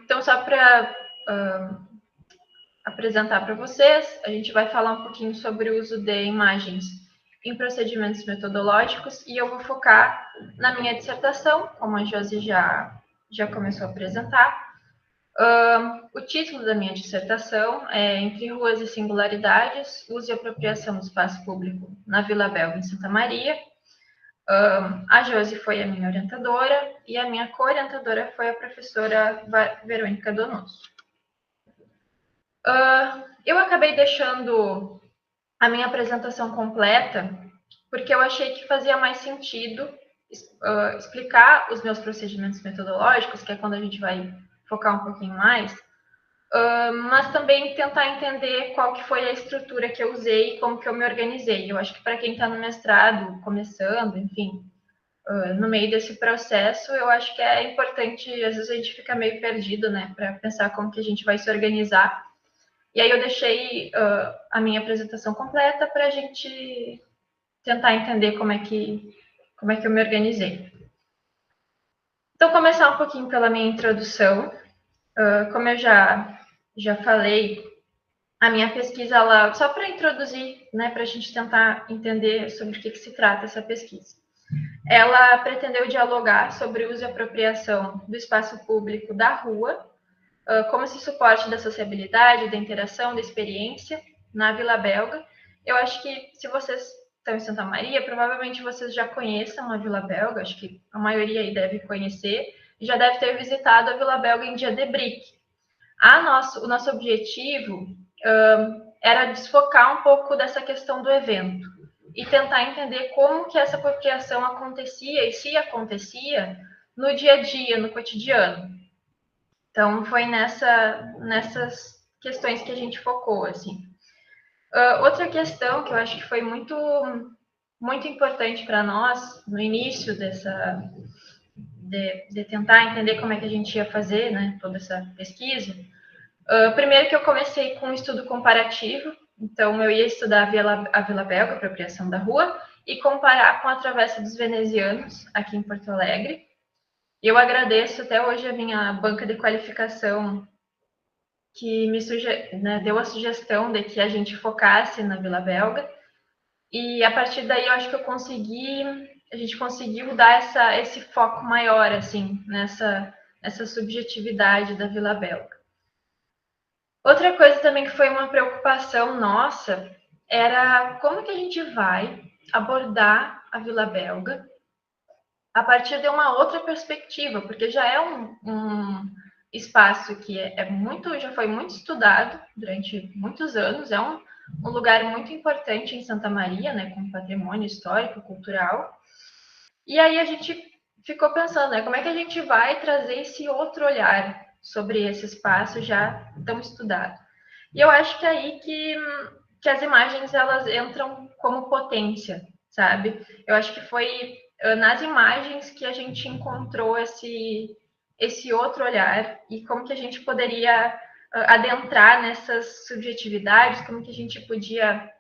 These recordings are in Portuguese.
Então, só para apresentar para vocês, a gente vai falar um pouquinho sobre o uso de imagens em procedimentos metodológicos e eu vou focar na minha dissertação, como a Josi já começou a apresentar. O título da minha dissertação é Entre Ruas e Singularidades, Uso e Apropriação do Espaço Público na Vila Belga, em Santa Maria. A Josi foi a minha orientadora e a minha co-orientadora foi a professora Verônica Donoso. Eu acabei deixando a minha apresentação completa porque eu achei que fazia mais sentido explicar os meus procedimentos metodológicos, que é quando a gente vai focar um pouquinho mais, mas também tentar entender qual que foi a estrutura que eu usei e como que eu me organizei. Eu acho que para quem está no mestrado, começando, enfim, no meio desse processo, eu acho que é importante, às vezes a gente fica meio perdido, né, para pensar como que a gente vai se organizar. E aí eu deixei a minha apresentação completa para a gente tentar entender como é que eu me organizei. Então, começar um pouquinho pela minha introdução. Como eu já falei, a minha pesquisa, ela, só para introduzir, né, para a gente tentar entender sobre o que se trata essa pesquisa. Ela pretendeu dialogar sobre o uso e apropriação do espaço público da rua, como esse suporte da sociabilidade, da interação, da experiência na Vila Belga. Eu acho que se vocês estão em Santa Maria, provavelmente vocês já conheçam a Vila Belga, acho que a maioria aí deve conhecer, e já deve ter visitado a Vila Belga em Dia de Bric. O nosso objetivo era desfocar um pouco dessa questão do evento e tentar entender como que essa apropriação acontecia e se acontecia no dia a dia, no cotidiano. Então, foi nessas questões que a gente focou, assim. Outra questão que eu acho que foi muito importante para nós, no início de tentar entender como é que a gente ia fazer, né, toda essa pesquisa, primeiro que eu comecei com um estudo comparativo, então eu ia estudar a Vila Belga, apropriação da rua, e comparar com a Travessa dos Venezianos, aqui em Porto Alegre. Eu agradeço até hoje a minha banca de qualificação que né, deu a sugestão de que a gente focasse na Vila Belga. E a partir daí eu acho que a gente conseguiu dar esse foco maior, assim, nessa subjetividade da Vila Belga. Outra coisa também que foi uma preocupação nossa era como que a gente vai abordar a Vila Belga a partir de uma outra perspectiva, porque já é um espaço que já foi muito estudado durante muitos anos, é um lugar muito importante em Santa Maria, né, com patrimônio histórico, cultural. E aí a gente ficou pensando, né, como é que a gente vai trazer esse outro olhar sobre esse espaço já tão estudado. E eu acho que é aí que as imagens elas entram como potência, sabe? Eu acho que foi nas imagens que a gente encontrou esse outro olhar e como que a gente poderia adentrar nessas subjetividades, como que a gente podia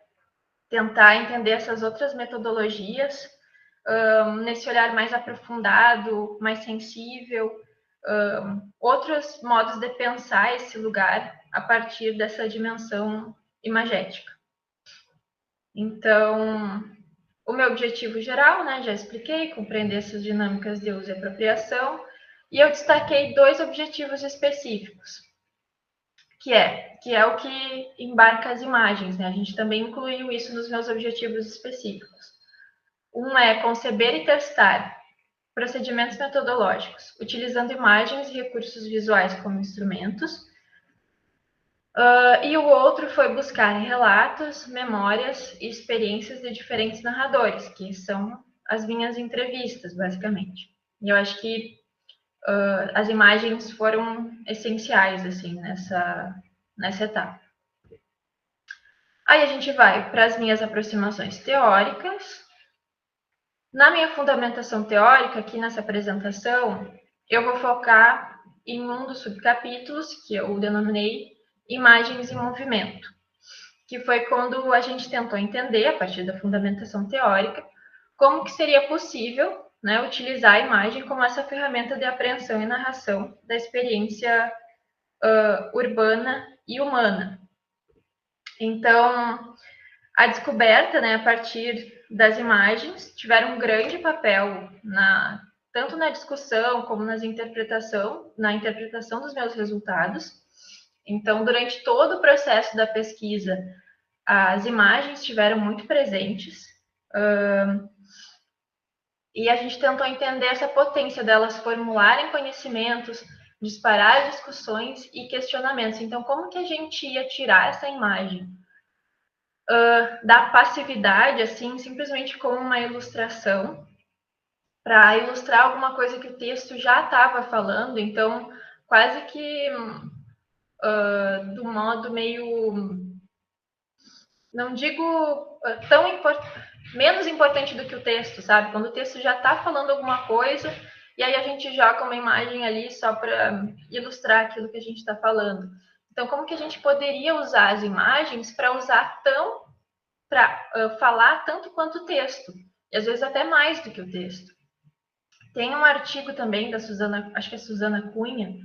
tentar entender essas outras metodologias nesse olhar mais aprofundado, mais sensível, outros modos de pensar esse lugar a partir dessa dimensão imagética. Então, o meu objetivo geral, né, já expliquei, compreender essas dinâmicas de uso e apropriação, e eu destaquei 2 objetivos específicos, que é o que embarca as imagens, né? A gente também incluiu isso nos meus objetivos específicos. Um é conceber e testar procedimentos metodológicos, utilizando imagens e recursos visuais como instrumentos. E o outro foi buscar relatos, memórias e experiências de diferentes narradores, que são as minhas entrevistas, basicamente. E eu acho que as imagens foram essenciais, assim, nessa etapa. Aí a gente vai para as minhas aproximações teóricas. Na minha fundamentação teórica, aqui nessa apresentação, eu vou focar em um dos subcapítulos, que eu denominei Imagens em Movimento, que foi quando a gente tentou entender, a partir da fundamentação teórica, como que seria possível né, utilizar a imagem como essa ferramenta de apreensão e narração da experiência urbana e humana. Então, a descoberta, né, a partir das imagens, tiveram um grande papel tanto na discussão como na interpretação dos meus resultados. Então, durante todo o processo da pesquisa, as imagens estiveram muito presentes. E a gente tentou entender essa potência delas formularem conhecimentos, disparar discussões e questionamentos. Então, como que a gente ia tirar essa imagem da passividade, assim, simplesmente como uma ilustração, para ilustrar alguma coisa que o texto já estava falando? Então, quase que do modo meio, não digo menos importante do que o texto, sabe? Quando o texto já está falando alguma coisa, e aí a gente joga uma imagem ali só para ilustrar aquilo que a gente está falando. Então, como que a gente poderia usar as imagens para falar tanto quanto o texto? E às vezes até mais do que o texto. Tem um artigo também da Suzana, acho que é Suzana Cunha,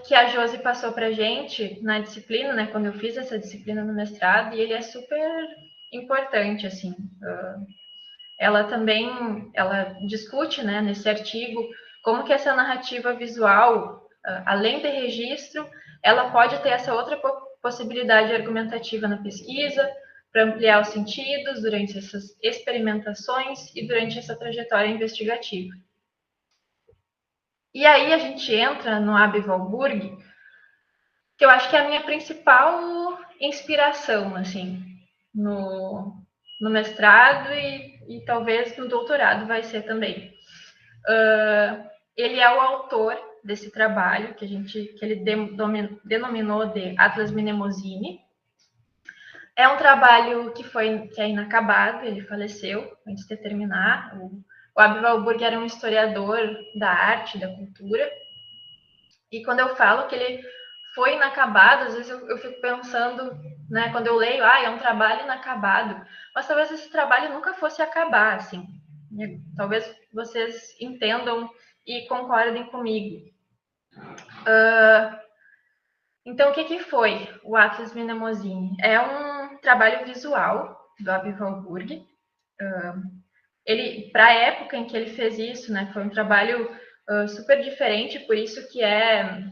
que a Josi passou para a gente na disciplina, né, quando eu fiz essa disciplina no mestrado, e ele é super importante, assim. Ela discute, né, nesse artigo, como que essa narrativa visual, além de registro, ela pode ter essa outra possibilidade argumentativa na pesquisa, para ampliar os sentidos durante essas experimentações e durante essa trajetória investigativa. E aí a gente entra no Aby Warburg, que eu acho que é a minha principal inspiração, assim, no mestrado e talvez no doutorado vai ser também. Ele é o autor desse trabalho que ele denominou de Atlas Mnemosine. É um trabalho que é inacabado, ele faleceu antes de terminar. O Aby Warburg era um historiador da arte, da cultura, e quando eu falo que ele foi inacabado, às vezes eu fico pensando, né, quando eu leio, é um trabalho inacabado, mas talvez esse trabalho nunca fosse acabar, assim. Talvez vocês entendam e concordem comigo. Então, o que foi o Atlas Mnemosine? É um trabalho visual do Aby Warburg. Para a época em que ele fez isso, né, foi um trabalho super diferente, por isso que é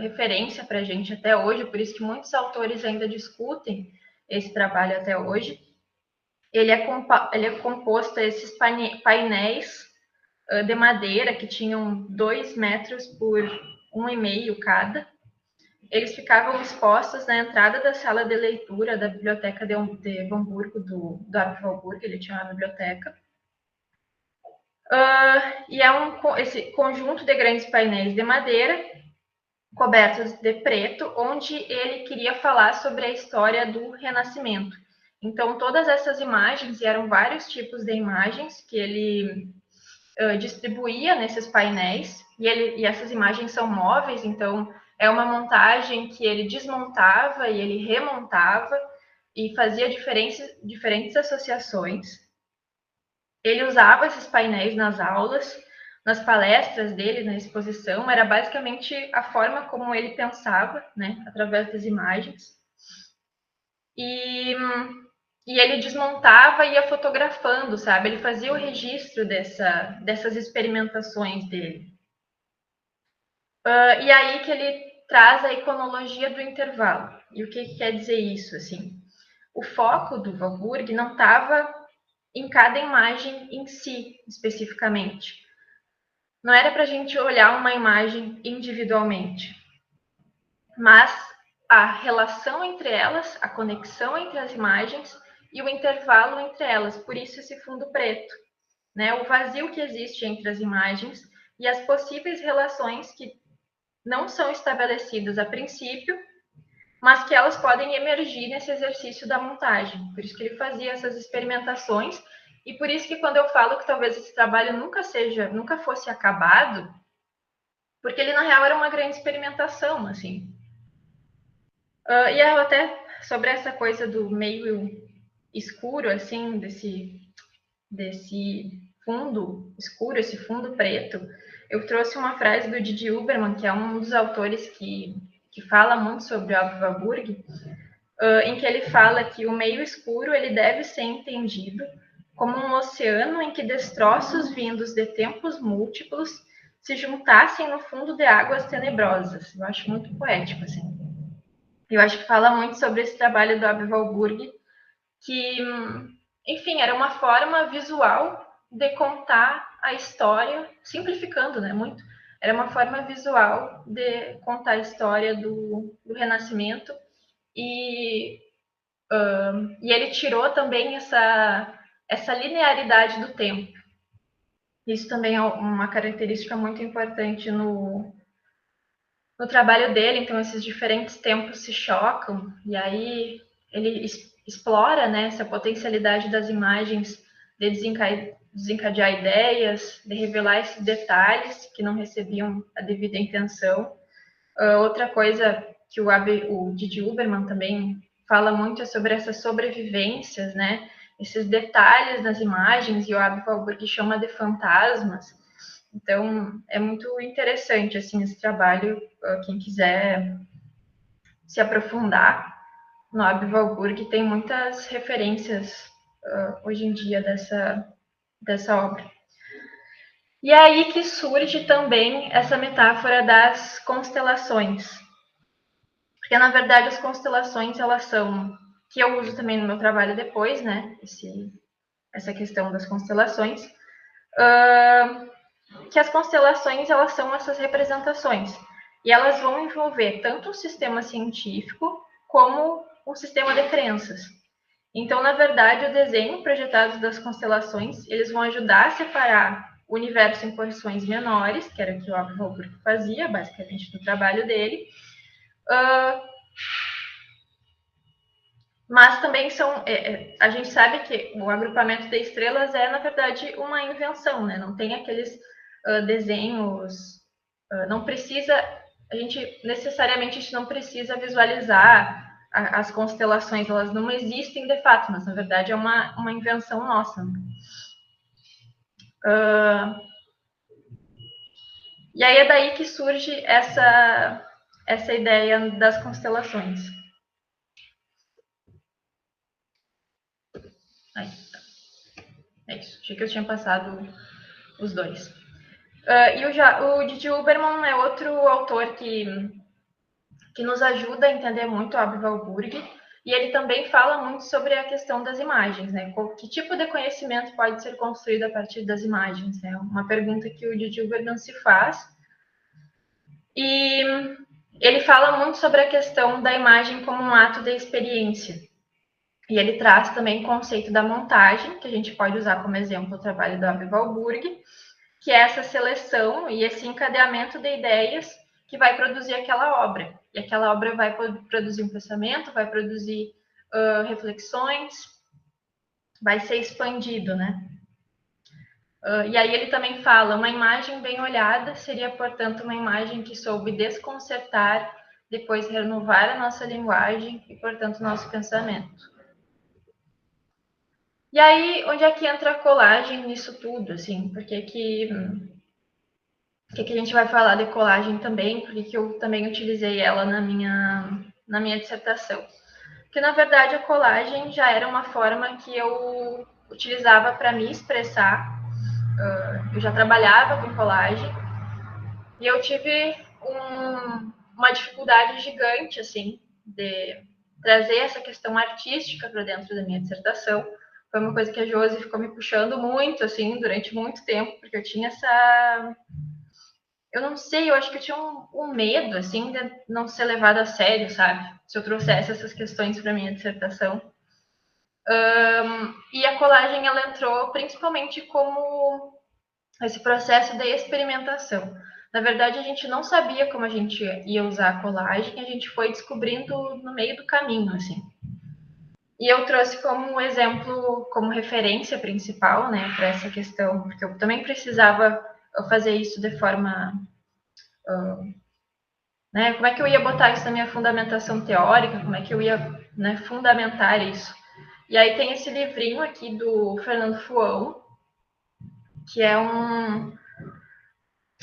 referência para a gente até hoje, por isso que muitos autores ainda discutem esse trabalho até hoje. Ele é composto a esses painéis de madeira que tinham 2 metros por 1,5 cada. Eles ficavam expostos na entrada da sala de leitura da biblioteca de Hamburgo, do Aby Warburg, ele tinha uma biblioteca. E é esse conjunto de grandes painéis de madeira cobertos de preto, onde ele queria falar sobre a história do Renascimento. Então, todas essas imagens, e eram vários tipos de imagens que ele distribuía nesses painéis, e essas imagens são móveis, então é uma montagem que ele desmontava e ele remontava e fazia diferentes associações. Ele usava esses painéis nas aulas, nas palestras dele, na exposição, era basicamente a forma como ele pensava, né, através das imagens. E ele desmontava e ia fotografando, sabe? Ele fazia o registro dessas experimentações dele. E aí que ele traz a iconologia do intervalo. E o que quer dizer isso, assim? O foco do Warburg não estava em cada imagem em si, especificamente. Não era para a gente olhar uma imagem individualmente, mas a relação entre elas, a conexão entre as imagens e o intervalo entre elas. Por isso esse fundo preto, né? O vazio que existe entre as imagens e as possíveis relações que não são estabelecidas a princípio, mas que elas podem emergir nesse exercício da montagem. Por isso que ele fazia essas experimentações e por isso que quando eu falo que talvez esse trabalho nunca fosse acabado, porque ele na real era uma grande experimentação, assim. E eu até sobre essa coisa do meio escuro, assim, desse fundo escuro, esse fundo preto, eu trouxe uma frase do Didi Huberman, que é um dos autores que fala muito sobre o Abbe Warburg, em que ele fala que o meio escuro ele deve ser entendido como um oceano em que destroços vindos de tempos múltiplos se juntassem no fundo de águas tenebrosas. Eu acho muito poético, assim. Eu acho que fala muito sobre esse trabalho do Abbe Warburg, que, enfim, era uma forma visual de contar a história, simplificando, né, muito. Era uma forma visual de contar a história do Renascimento e ele tirou também essa linearidade do tempo. Isso também é uma característica muito importante no trabalho dele. Então, esses diferentes tempos se chocam, e aí ele explora, né, essa potencialidade das imagens de desencadear ideias, de revelar esses detalhes que não recebiam a devida intenção. Outra coisa que o Didi Huberman também fala muito é sobre essas sobrevivências, né? Esses detalhes nas imagens, e o Abbe Warburg chama de fantasmas. Então, é muito interessante, assim, esse trabalho. Quem quiser se aprofundar no Abbe Warburg, tem muitas referências hoje em dia dessa obra. E aí que surge também essa metáfora das constelações. Porque, na verdade, as constelações, elas são, que eu uso também no meu trabalho depois, né, essa questão das constelações, que as constelações, elas são essas representações, e elas vão envolver tanto o sistema científico, como o sistema de crenças. Então, na verdade, o desenho projetado das constelações, eles vão ajudar a separar o universo em porções menores, que era o que o Abbe Warburg fazia, basicamente, no trabalho dele, mas também a gente sabe que o agrupamento de estrelas é, na verdade, uma invenção, né? Não tem aqueles desenhos, não precisa, a gente não precisa visualizar as constelações, elas não existem de fato, mas na verdade é uma invenção nossa. E aí é daí que surge essa ideia das constelações. Aí, tá. É isso. Achei que eu tinha passado os dois. E o Didi Huberman é outro autor que nos ajuda a entender muito o Abbe Warburg, e ele também fala muito sobre a questão das imagens, né? Que tipo de conhecimento pode ser construído a partir das imagens? É uma pergunta que o Didi Huberman se faz. E ele fala muito sobre a questão da imagem como um ato de experiência. E ele traz também o conceito da montagem, que a gente pode usar como exemplo o trabalho do Abbe Warburg, que é essa seleção e esse encadeamento de ideias que vai produzir aquela obra. E aquela obra vai produzir um pensamento, vai produzir reflexões, vai ser expandido, né? E aí ele também fala, uma imagem bem olhada seria, portanto, uma imagem que soube desconcertar, depois renovar a nossa linguagem e, portanto, nosso pensamento. E aí, onde é que entra a colagem nisso tudo, assim? Por que a gente vai falar de colagem também? Porque eu também utilizei ela na minha dissertação. Porque, na verdade, a colagem já era uma forma que eu utilizava para me expressar. Eu já trabalhava com colagem e eu tive uma dificuldade gigante, assim, de trazer essa questão artística para dentro da minha dissertação. Foi uma coisa que a Josi ficou me puxando muito, assim, durante muito tempo, porque eu tinha essa... Eu não sei, eu acho que eu tinha um medo, assim, de não ser levada a sério, sabe? Se eu trouxesse essas questões para minha dissertação. E a colagem, ela entrou principalmente como esse processo de experimentação. Na verdade, a gente não sabia como a gente ia usar a colagem, a gente foi descobrindo no meio do caminho, assim. E eu trouxe como exemplo, como referência principal, né, para essa questão, porque eu também precisava fazer isso de forma... né, como é que eu ia botar isso na minha fundamentação teórica, como é que eu ia, né, fundamentar isso. E aí tem esse livrinho aqui do Fernando Fuão, que é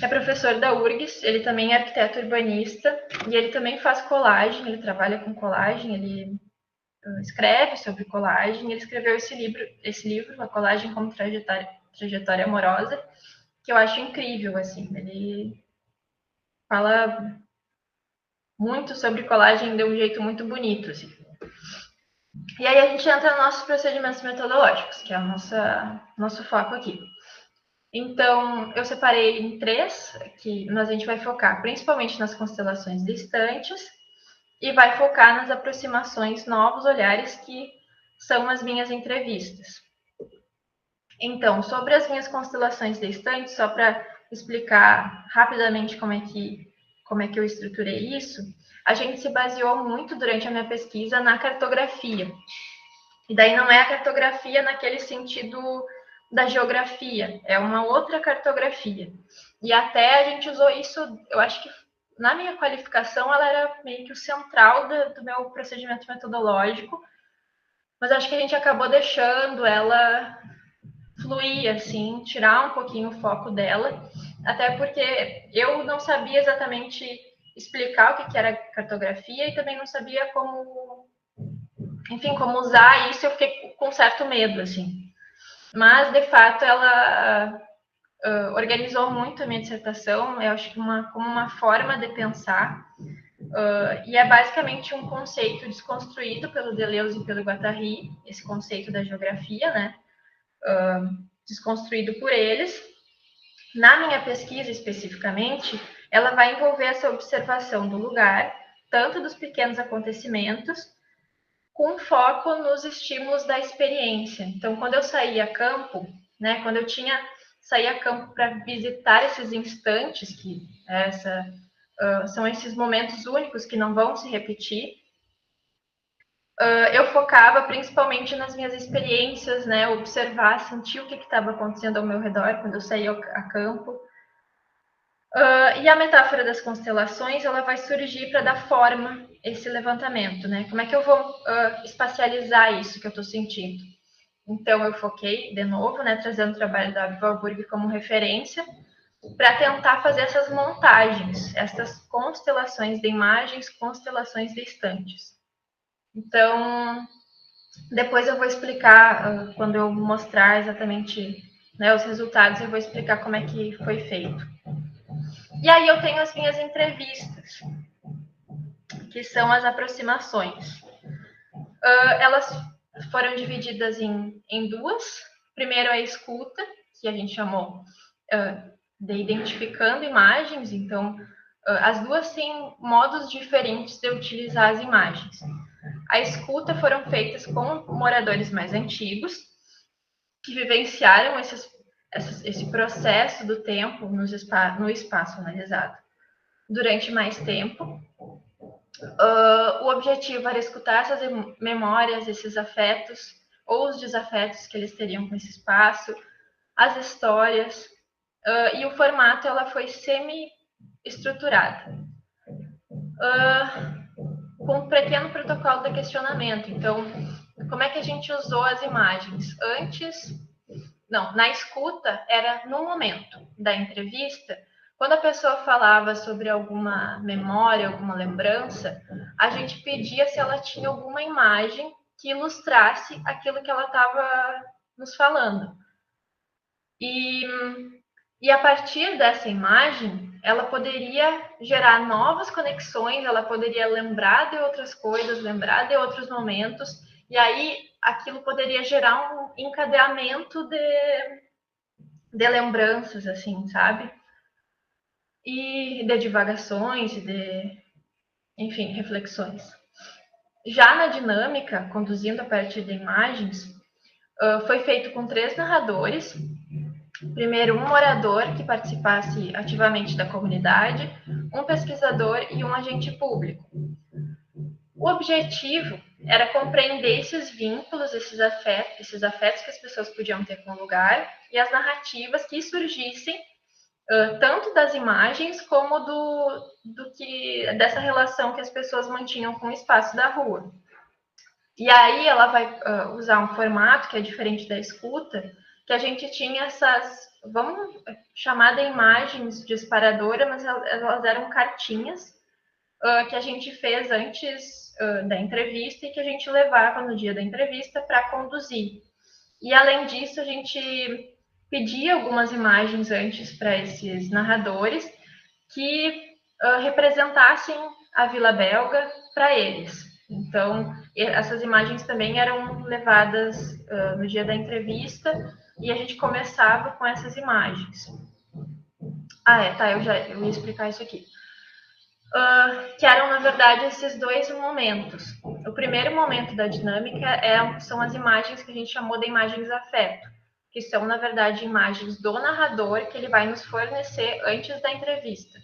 professor da URGS, ele também é arquiteto urbanista, e ele também faz colagem, ele trabalha com colagem, ele escreve sobre colagem, ele escreveu esse livro, A Colagem como Trajetória Amorosa, que eu acho incrível, assim, ele fala muito sobre colagem de um jeito muito bonito, assim. E aí a gente entra nos nossos procedimentos metodológicos, que é o nosso foco aqui. Então, eu separei em 3, que a gente vai focar principalmente nas constelações distantes e vai focar nas aproximações, novos olhares, que são as minhas entrevistas. Então, sobre as minhas constelações distantes, só para explicar rapidamente como é que eu estruturei isso, a gente se baseou muito durante a minha pesquisa na cartografia. E daí não é a cartografia naquele sentido da geografia, é uma outra cartografia. E até a gente usou isso, eu acho que na minha qualificação ela era meio que o central do meu procedimento metodológico, mas acho que a gente acabou deixando ela fluir, assim, tirar um pouquinho o foco dela, até porque eu não sabia exatamente explicar o que era cartografia e também não sabia como usar isso, eu fiquei com certo medo, assim. Mas, de fato, ela organizou muito a minha dissertação, eu acho que como uma forma de pensar, e é basicamente um conceito desconstruído pelo Deleuze e pelo Guattari, esse conceito da geografia, né? Desconstruído por eles. Na minha pesquisa, especificamente, ela vai envolver essa observação do lugar, tanto dos pequenos acontecimentos, com foco nos estímulos da experiência. Então, quando eu saía a campo, né, quando eu saía a campo para visitar esses instantes, que são esses momentos únicos que não vão se repetir, eu focava principalmente nas minhas experiências, né, observar, sentir o que estava acontecendo ao meu redor quando eu saía a campo. E a metáfora das constelações, ela vai surgir para dar forma a esse levantamento, né? Como é que eu vou espacializar isso que eu estou sentindo? Então, eu foquei, de novo, né, trazendo o trabalho da Warburg como referência, para tentar fazer essas montagens, essas constelações de imagens, constelações de instantes. Então, depois eu vou explicar, quando eu mostrar exatamente, né, os resultados, eu vou explicar como é que foi feito. E aí eu tenho as minhas entrevistas, que são as aproximações. Elas foram divididas em 2. Primeiro a escuta, que a gente chamou de identificando imagens. Então, as duas têm modos diferentes de utilizar as imagens. A escuta foram feitas com moradores mais antigos, que vivenciaram esse processo do tempo no espaço analisado durante mais tempo. O objetivo era escutar essas memórias, esses afetos ou os desafetos que eles teriam com esse espaço, as histórias, e o formato ela foi semi-estruturada, com um pequeno protocolo de questionamento. Então, como é que a gente usou as imagens? Na escuta, era no momento da entrevista, quando a pessoa falava sobre alguma memória, alguma lembrança, a gente pedia se ela tinha alguma imagem que ilustrasse aquilo que ela estava nos falando. E a partir dessa imagem, ela poderia gerar novas conexões, ela poderia lembrar de outras coisas, lembrar de outros momentos, e aí aquilo poderia gerar um encadeamento de lembranças, assim, sabe? E de divagações, enfim, reflexões. Já na dinâmica, conduzindo a partir de imagens, foi feito com 3 narradores. Primeiro, um morador que participasse ativamente da comunidade, um pesquisador e um agente público. O objetivo era compreender esses vínculos, esses afetos que as pessoas podiam ter com o lugar e as narrativas que surgissem tanto das imagens como dessa relação que as pessoas mantinham com o espaço da rua. E aí ela vai usar um formato que é diferente da escuta, que a gente tinha vamos chamar de imagens disparadora, mas elas eram cartinhas que a gente fez antes da entrevista e que a gente levava no dia da entrevista para conduzir. E além disso, a gente pedia algumas imagens antes para esses narradores que representassem a Vila Belga para eles. Então, essas imagens também eram levadas no dia da entrevista e a gente começava com essas imagens. Eu ia explicar isso aqui. Que eram, na verdade, esses dois momentos. O primeiro momento da dinâmica são as imagens que a gente chamou de imagens afeto, que são, na verdade, imagens do narrador que ele vai nos fornecer antes da entrevista.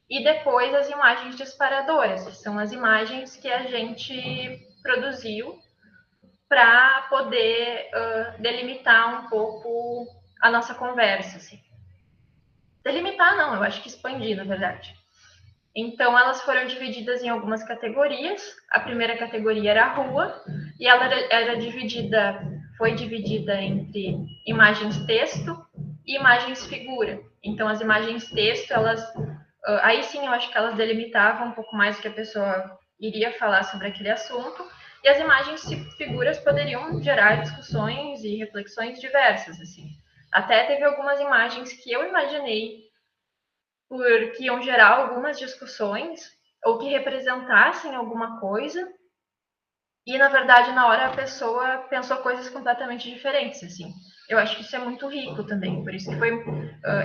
E depois as imagens disparadoras, que são as imagens que a gente produziu para poder delimitar um pouco a nossa conversa. Assim. Delimitar não, eu acho que expandir, na verdade. Então, elas foram divididas em algumas categorias. A primeira categoria era a rua, e ela foi dividida entre imagens texto e imagens figura. Então, as imagens texto, aí sim eu acho que elas delimitavam um pouco mais o que a pessoa iria falar sobre aquele assunto, e as imagens figuras poderiam gerar discussões e reflexões diversas, assim. Até teve algumas imagens que eu imaginei que iam gerar algumas discussões ou que representassem alguma coisa, e na verdade na hora a pessoa pensou coisas completamente diferentes, assim. Eu acho que isso é muito rico também, por isso que foi,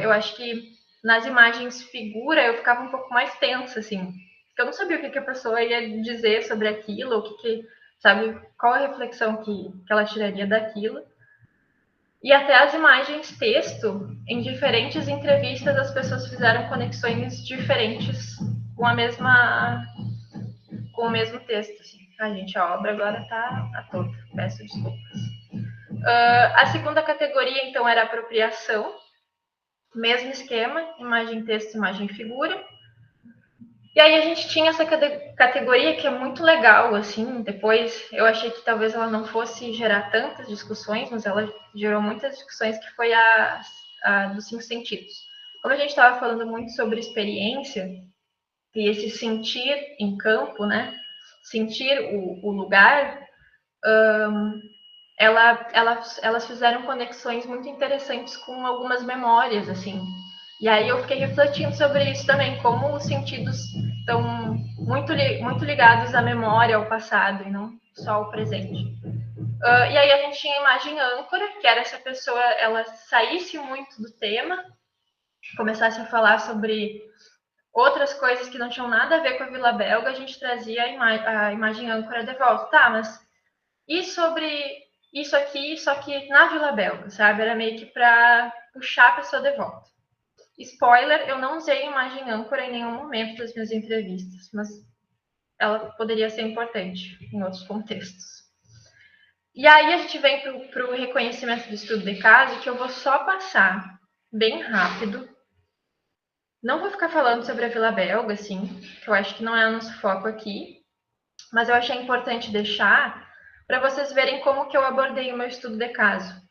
eu acho que nas imagens figura eu ficava um pouco mais tensa, assim, porque eu não sabia o que a pessoa ia dizer sobre aquilo, sabe, qual a reflexão que ela tiraria daquilo. E até as imagens texto, em diferentes entrevistas, as pessoas fizeram conexões diferentes com com o mesmo texto. Assim. Gente, a obra agora está toda, peço desculpas. A segunda categoria, então, era apropriação. Mesmo esquema, imagem texto, imagem figura. E aí a gente tinha essa categoria que é muito legal, assim, depois eu achei que talvez ela não fosse gerar tantas discussões, mas ela gerou muitas discussões, que foi a dos 5 sentidos. Como a gente estava falando muito sobre experiência, e esse sentir em campo, né, sentir o lugar, elas fizeram conexões muito interessantes com algumas memórias, assim. E aí eu fiquei refletindo sobre isso também, como os sentidos estão muito ligados à memória, ao passado, e não só ao presente. E aí a gente tinha a imagem âncora, que era se a pessoa ela saísse muito do tema, começasse a falar sobre outras coisas que não tinham nada a ver com a Vila Belga, a gente trazia a imagem âncora de volta. Tá, mas e sobre isso aqui, só que na Vila Belga, sabe? Era meio que para puxar a pessoa de volta. Spoiler, eu não usei imagem âncora em nenhum momento das minhas entrevistas, mas ela poderia ser importante em outros contextos. E aí a gente vem para o reconhecimento do estudo de caso, que eu vou só passar bem rápido. Não vou ficar falando sobre a Vila Belga, assim, que eu acho que não é o nosso foco aqui, mas eu achei importante deixar para vocês verem como que eu abordei o meu estudo de caso.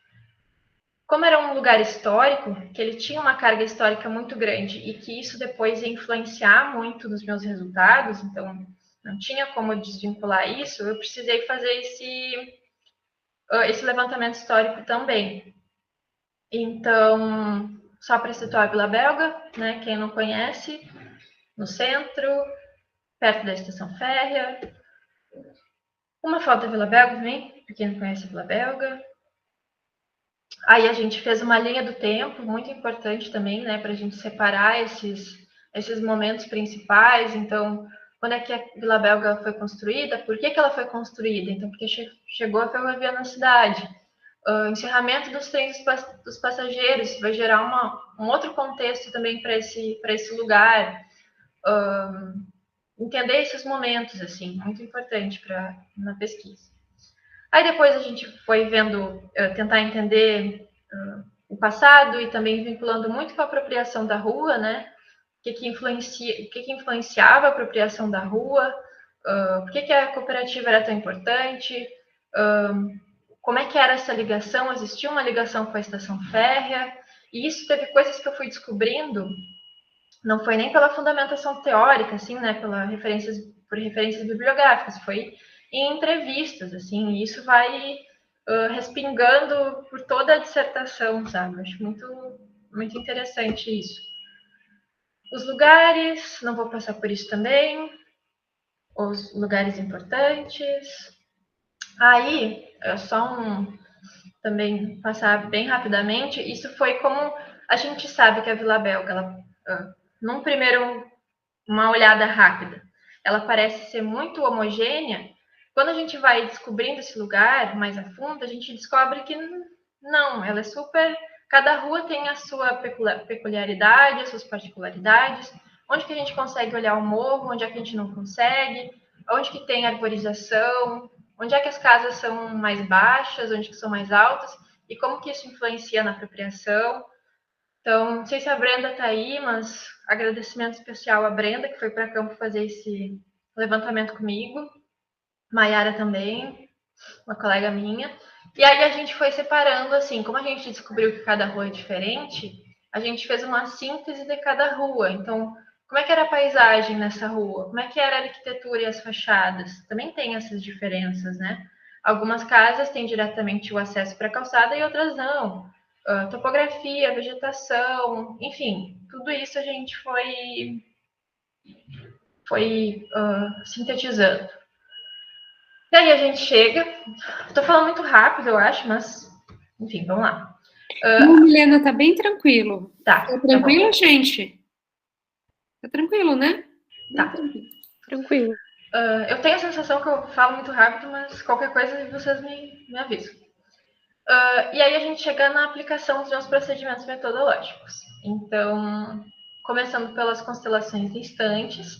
Como era um lugar histórico, que ele tinha uma carga histórica muito grande e que isso depois ia influenciar muito nos meus resultados, então não tinha como desvincular isso, eu precisei fazer esse levantamento histórico também. Então, só para situar a Vila Belga, né, quem não conhece, no centro, perto da estação férrea. Uma foto da Vila Belga também, para quem não conhece a Vila Belga. Aí a gente fez uma linha do tempo, muito importante também, né, para a gente separar esses momentos principais. Então, quando é que a Vila Belga foi construída? Por que ela foi construída? Então, porque chegou a ferrovia na cidade. Encerramento dos trens dos passageiros, vai gerar um outro contexto também para esse lugar. Entender esses momentos, assim, muito importante na pesquisa. Aí depois a gente foi tentar entender o passado e também vinculando muito com a apropriação da rua, né? O que influenciava a apropriação da rua, por que a cooperativa era tão importante, como é que era essa ligação, existia uma ligação com a estação férrea, E isso teve coisas que eu fui descobrindo, não foi nem pela fundamentação teórica, assim, né, por referências bibliográficas, foi em entrevistas, assim, e isso vai respingando por toda a dissertação, sabe? Eu acho muito interessante isso. Os lugares, não vou passar por isso também, os lugares importantes. Aí, também passar bem rapidamente, isso foi como a gente sabe que a Vila Belga, ela, num primeiro, uma olhada rápida, ela parece ser muito homogênea. Quando a gente vai descobrindo esse lugar mais a fundo, a gente descobre que não, ela é super... Cada rua tem a sua peculiaridade, as suas particularidades. Onde que a gente consegue olhar o morro, onde é que a gente não consegue, onde que tem arborização, onde é que as casas são mais baixas, onde que são mais altas, e como que isso influencia na apropriação. Então, não sei se a Brenda está aí, mas agradecimento especial à Brenda, que foi para campo fazer esse levantamento comigo. Maiara também, uma colega minha. E aí a gente foi separando, assim, como a gente descobriu que cada rua é diferente, a gente fez uma síntese de cada rua. Então, como é que era a paisagem nessa rua? Como é que era a arquitetura e as fachadas? Também tem essas diferenças, né? Algumas casas têm diretamente o acesso para a calçada e outras não. Topografia, vegetação, enfim, tudo isso a gente foi sintetizando. E aí a gente chega. Estou falando muito rápido, eu acho, mas enfim, vamos lá. Não, Milena, tá bem tranquilo. Tá tranquilo, bom. gente? Tá tranquilo, né? Tá. Tranquilo. Eu tenho a sensação que eu falo muito rápido, mas qualquer coisa vocês me avisam. E aí a gente chega na aplicação dos meus procedimentos metodológicos. Então, começando pelas constelações instantes,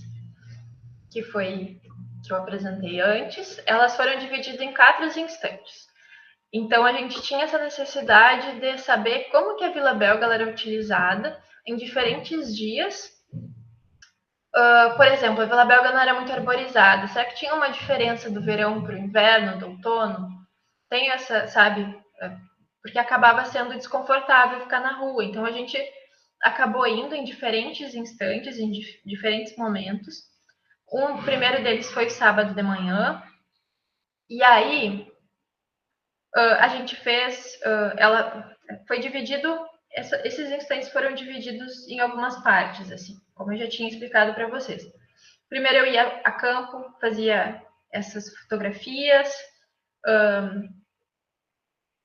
que foi que eu apresentei antes, elas foram divididas em 4 instantes. Então, a gente tinha essa necessidade de saber como que a Vila Belga era utilizada em diferentes dias. Por exemplo, a Vila Belga não era muito arborizada. Será que tinha uma diferença do verão para o inverno, do outono? Tem essa, sabe? Porque acabava sendo desconfortável ficar na rua. Então, a gente acabou indo em diferentes instantes, em diferentes momentos. O primeiro deles foi sábado de manhã. E aí, a gente fez... ela foi dividido... esses instantes foram divididos em algumas partes, assim, como eu já tinha explicado para vocês. Primeiro eu ia a campo, fazia essas fotografias,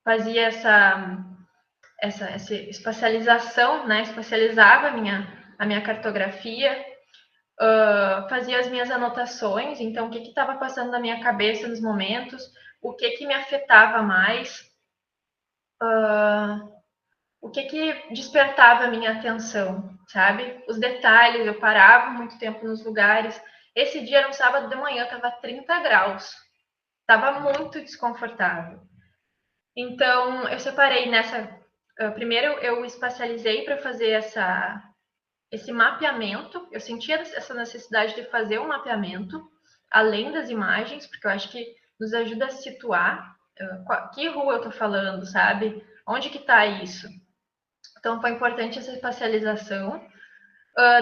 fazia essa espacialização, né? Espacializava a minha cartografia, fazia as minhas anotações, então o que estava passando na minha cabeça nos momentos, o que me afetava mais, o que despertava a minha atenção, sabe? Os detalhes, eu parava muito tempo nos lugares. Esse dia era um sábado de manhã, estava 30 graus, estava muito desconfortável. Então, eu separei nessa... primeiro, eu espacializei para fazer esse mapeamento. Eu sentia essa necessidade de fazer um mapeamento, além das imagens, porque eu acho que nos ajuda a situar que rua eu estou falando, sabe? Onde que está isso? Então, foi importante essa espacialização.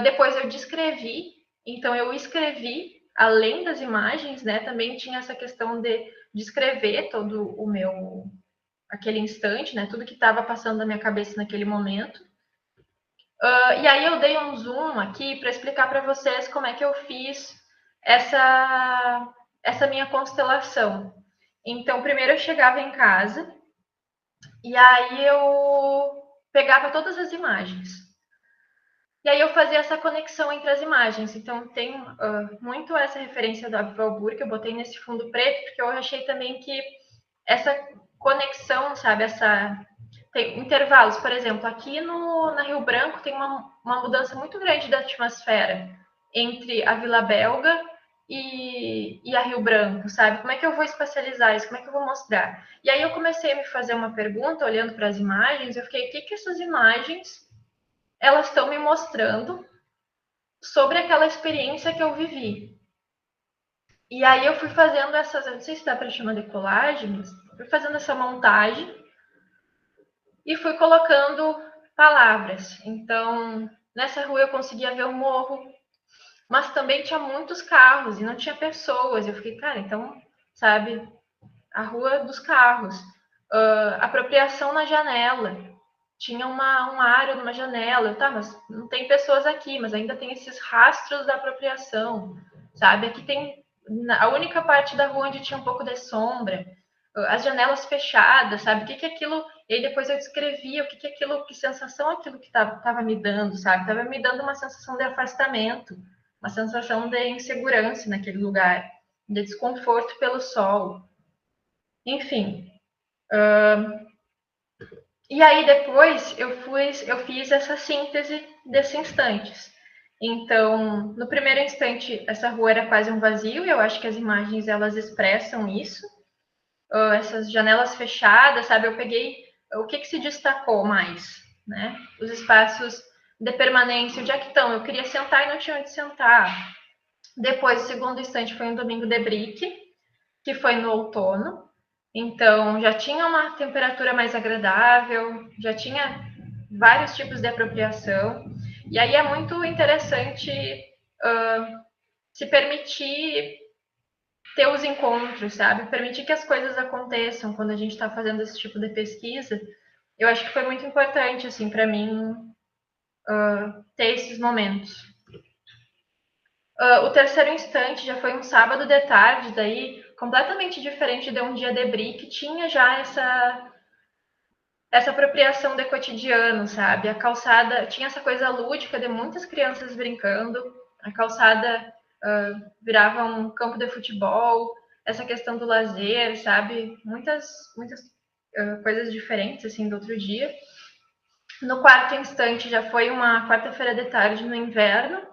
Depois, eu descrevi. Então, eu escrevi, além das imagens, né? Também tinha essa questão de descrever todo o meu... aquele instante, né? Tudo que estava passando na minha cabeça naquele momento. E aí eu dei um zoom aqui para explicar para vocês como é que eu fiz essa minha constelação. Então, primeiro eu chegava em casa e aí eu pegava todas as imagens. E aí eu fazia essa conexão entre as imagens. Então, tem muito essa referência do Avivalbur, que eu botei nesse fundo preto, porque eu achei também que essa conexão, sabe, tem intervalos, por exemplo, aqui na Rio Branco tem uma mudança muito grande da atmosfera entre a Vila Belga e a Rio Branco, sabe? Como é que eu vou espacializar isso? Como é que eu vou mostrar? E aí eu comecei a me fazer uma pergunta, olhando para as imagens, eu fiquei, o que essas imagens elas estão me mostrando sobre aquela experiência que eu vivi? E aí eu fui fazendo essas, eu não sei se dá para chamar de colagem, mas fui fazendo essa montagem e fui colocando palavras. Então, nessa rua eu conseguia ver o morro, mas também tinha muitos carros e não tinha pessoas. Eu fiquei, cara, então, sabe, a rua dos carros. Apropriação na janela. Tinha um aro numa janela. Tá, mas não tem pessoas aqui, mas ainda tem esses rastros da apropriação, sabe? Aqui tem a única parte da rua onde tinha um pouco de sombra. As janelas fechadas, sabe? O que é aquilo? E aí depois eu descrevia o que é aquilo, que sensação aquilo que estava me dando, sabe? Estava me dando uma sensação de afastamento, uma sensação de insegurança naquele lugar, de desconforto pelo sol. Enfim. E aí depois eu fiz essa síntese desses instantes. Então, no primeiro instante, essa rua era quase um vazio, e eu acho que as imagens elas expressam isso. Essas janelas fechadas, sabe? Eu peguei o que se destacou mais, né? Os espaços de permanência, onde é que estão? Eu queria sentar e não tinha onde sentar. Depois, o segundo instante foi um domingo de brique, que foi no outono. Então, já tinha uma temperatura mais agradável, já tinha vários tipos de apropriação. E aí é muito interessante se permitir ter os encontros, sabe? Permitir que as coisas aconteçam quando a gente está fazendo esse tipo de pesquisa. Eu acho que foi muito importante, assim, para mim, ter esses momentos. O terceiro instante já foi um sábado de tarde, daí completamente diferente de um dia de brique, tinha já essa apropriação de cotidiano, sabe? A calçada tinha essa coisa lúdica de muitas crianças brincando, a calçada virava um campo de futebol, essa questão do lazer, sabe? Muitas coisas diferentes, assim, do outro dia. No quarto instante já foi uma quarta-feira de tarde no inverno,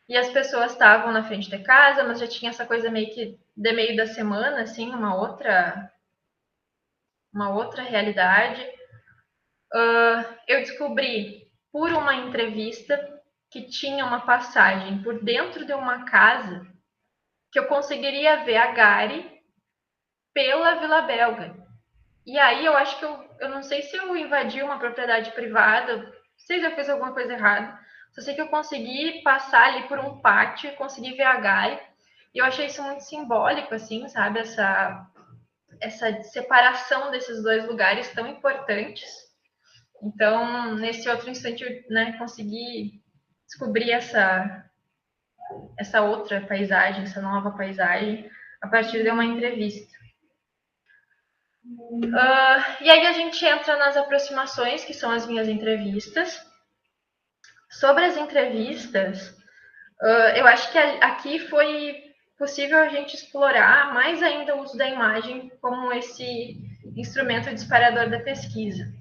e as pessoas estavam na frente de casa, mas já tinha essa coisa meio que de meio da semana, assim, uma outra realidade. Eu descobri por uma entrevista que tinha uma passagem por dentro de uma casa que eu conseguiria ver a Gari pela Vila Belga. E aí eu acho que eu não sei se eu invadi uma propriedade privada, não sei se eu fiz alguma coisa errada, só sei que eu consegui passar ali por um pátio e consegui ver a Gari. E eu achei isso muito simbólico, assim, sabe? Essa separação desses dois lugares tão importantes. Então, nesse outro instante, eu, né, consegui descobrir essa outra paisagem, essa nova paisagem, a partir de uma entrevista. E aí a gente entra nas aproximações, que são as minhas entrevistas. Sobre as entrevistas, eu acho que aqui foi possível a gente explorar mais ainda o uso da imagem como esse instrumento disparador da pesquisa.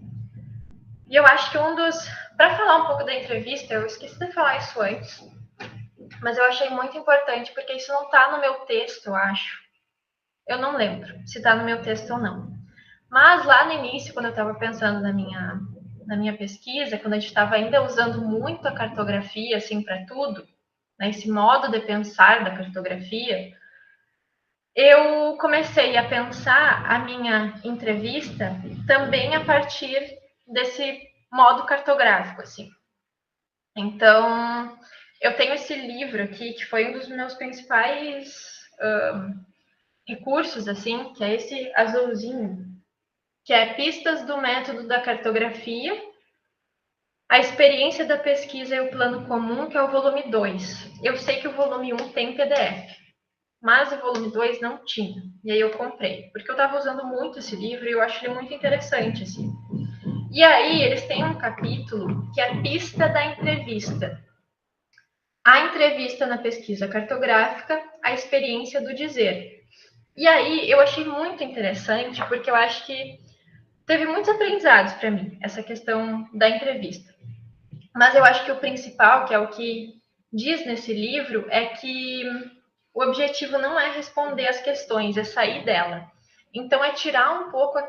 E eu acho que para falar um pouco da entrevista, eu esqueci de falar isso antes, mas eu achei muito importante, porque isso não está no meu texto, eu acho. Eu não lembro se está no meu texto ou não. Mas lá no início, quando eu estava pensando na minha pesquisa, quando a gente estava ainda usando muito a cartografia, assim, para tudo, né, esse modo de pensar da cartografia, eu comecei a pensar a minha entrevista também a partir desse modo cartográfico, assim. Então, eu tenho esse livro aqui, que foi um dos meus principais recursos, assim, que é esse azulzinho, que é Pistas do Método da Cartografia, a Experiência da Pesquisa e o Plano Comum, que é o volume 2. Eu sei que o volume 1 tem PDF, mas o volume 2 não tinha. E aí eu comprei, porque eu estava usando muito esse livro e eu acho ele muito interessante, assim. E aí eles têm um capítulo que é a pista da entrevista. A entrevista na pesquisa cartográfica, a experiência do dizer. E aí eu achei muito interessante, porque eu acho que teve muitos aprendizados para mim, essa questão da entrevista. Mas eu acho que o principal, que é o que diz nesse livro, é que o objetivo não é responder as questões, é sair dela. Então é tirar um pouco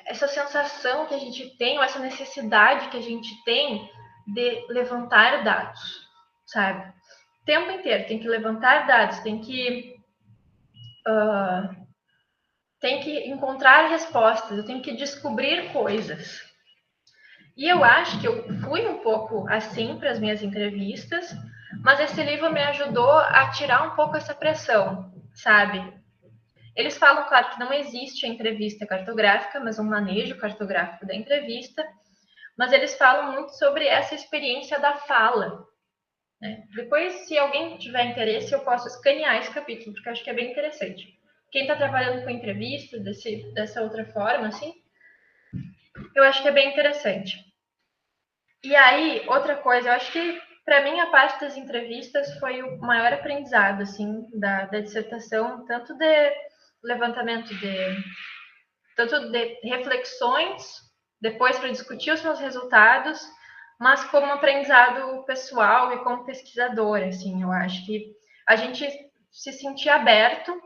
essa sensação que a gente tem, ou essa necessidade que a gente tem de levantar dados, sabe? O tempo inteiro tem que levantar dados, tem que encontrar respostas, eu tenho que descobrir coisas. E eu acho que eu fui um pouco assim para as minhas entrevistas, mas esse livro me ajudou a tirar um pouco essa pressão, sabe? Eles falam, claro, que não existe a entrevista cartográfica, mas um manejo cartográfico da entrevista, mas eles falam muito sobre essa experiência da fala, né? Depois, se alguém tiver interesse, eu posso escanear esse capítulo, porque eu acho que é bem interessante. Quem está trabalhando com entrevista dessa outra forma, assim, eu acho que é bem interessante. E aí, outra coisa, eu acho que para mim a parte das entrevistas foi o maior aprendizado, assim, da dissertação, tanto de levantamento tanto de reflexões, depois para discutir os meus resultados, mas como aprendizado pessoal e como pesquisadora, assim, eu acho que a gente se sentir aberto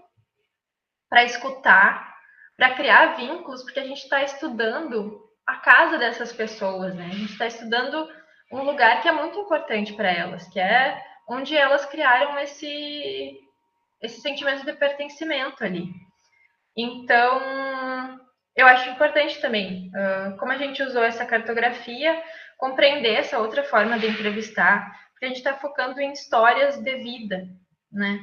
para escutar, para criar vínculos, porque a gente está estudando a casa dessas pessoas, né? A gente está estudando um lugar que é muito importante para elas, que é onde elas criaram esse sentimento de pertencimento ali. Então, eu acho importante também, como a gente usou essa cartografia, compreender essa outra forma de entrevistar, porque a gente está focando em histórias de vida, né?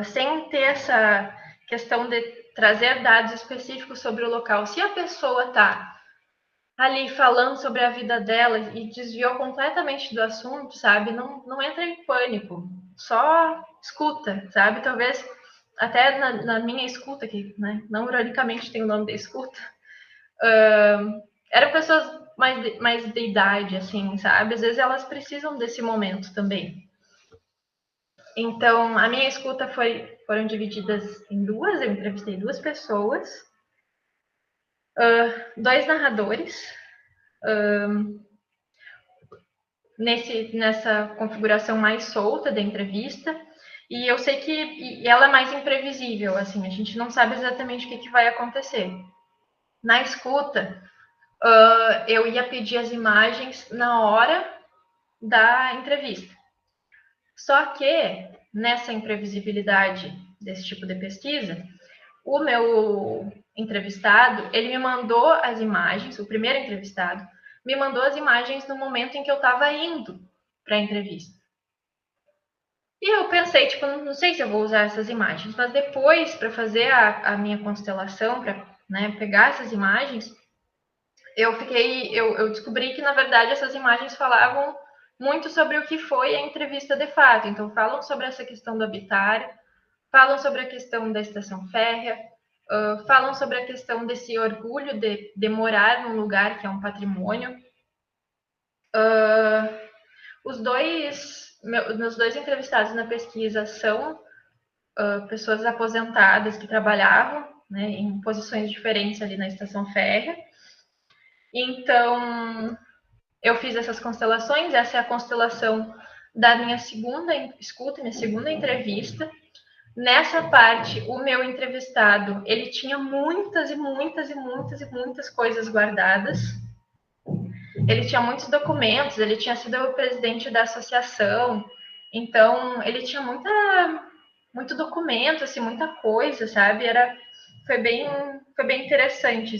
Sem ter essa questão de trazer dados específicos sobre o local. Se a pessoa está ali falando sobre a vida dela e desviou completamente do assunto, sabe? Não entra em pânico, só escuta, sabe? Talvez até na minha escuta, que né, não ironicamente tem o nome da escuta, eram pessoas mais de idade, assim, sabe? Às vezes elas precisam desse momento também. Então, a minha escuta foram divididas em duas, eu entrevistei duas pessoas, dois narradores, nessa configuração mais solta da entrevista, e eu sei que ela é mais imprevisível, assim, a gente não sabe exatamente o que vai acontecer. Na escuta, eu ia pedir as imagens na hora da entrevista. Só que, nessa imprevisibilidade desse tipo de pesquisa, o meu entrevistado, ele me mandou as imagens, o primeiro entrevistado, me mandou as imagens no momento em que eu estava indo para a entrevista. E eu pensei, tipo, não sei se eu vou usar essas imagens, mas depois, para fazer a minha constelação, para né, pegar essas imagens, eu descobri que, na verdade, essas imagens falavam muito sobre o que foi a entrevista de fato. Então, falam sobre essa questão do habitário, falam sobre a questão da estação férrea, falam sobre a questão desse orgulho de morar num lugar que é um patrimônio. Meus dois entrevistados na pesquisa são pessoas aposentadas que trabalhavam né, em posições diferentes ali na estação férrea. Então, eu fiz essas constelações, essa é a constelação da minha segunda escuta, minha segunda entrevista. Nessa parte, o meu entrevistado, ele tinha muitas e muitas e muitas e muitas coisas guardadas. Ele tinha muitos documentos, ele tinha sido o presidente da associação, então ele tinha muito documento, assim, muita coisa, sabe? Foi bem interessante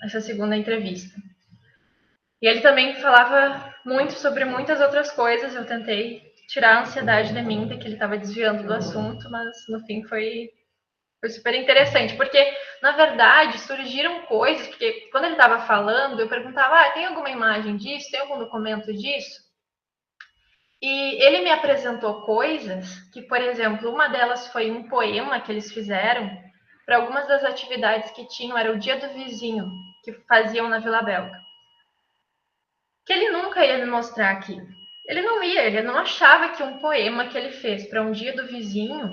essa segunda entrevista. E ele também falava muito sobre muitas outras coisas. Eu tentei tirar a ansiedade de mim, de que ele estava desviando do assunto, mas no fim foi super interessante, porque na verdade surgiram coisas, porque quando ele estava falando, eu perguntava: tem alguma imagem disso? Tem algum documento disso? E ele me apresentou coisas que, por exemplo, uma delas foi um poema que eles fizeram para algumas das atividades que tinham, era o Dia do Vizinho, que faziam na Vila Belga. Que ele nunca ia me mostrar aqui. Ele não achava que um poema que ele fez para um Dia do Vizinho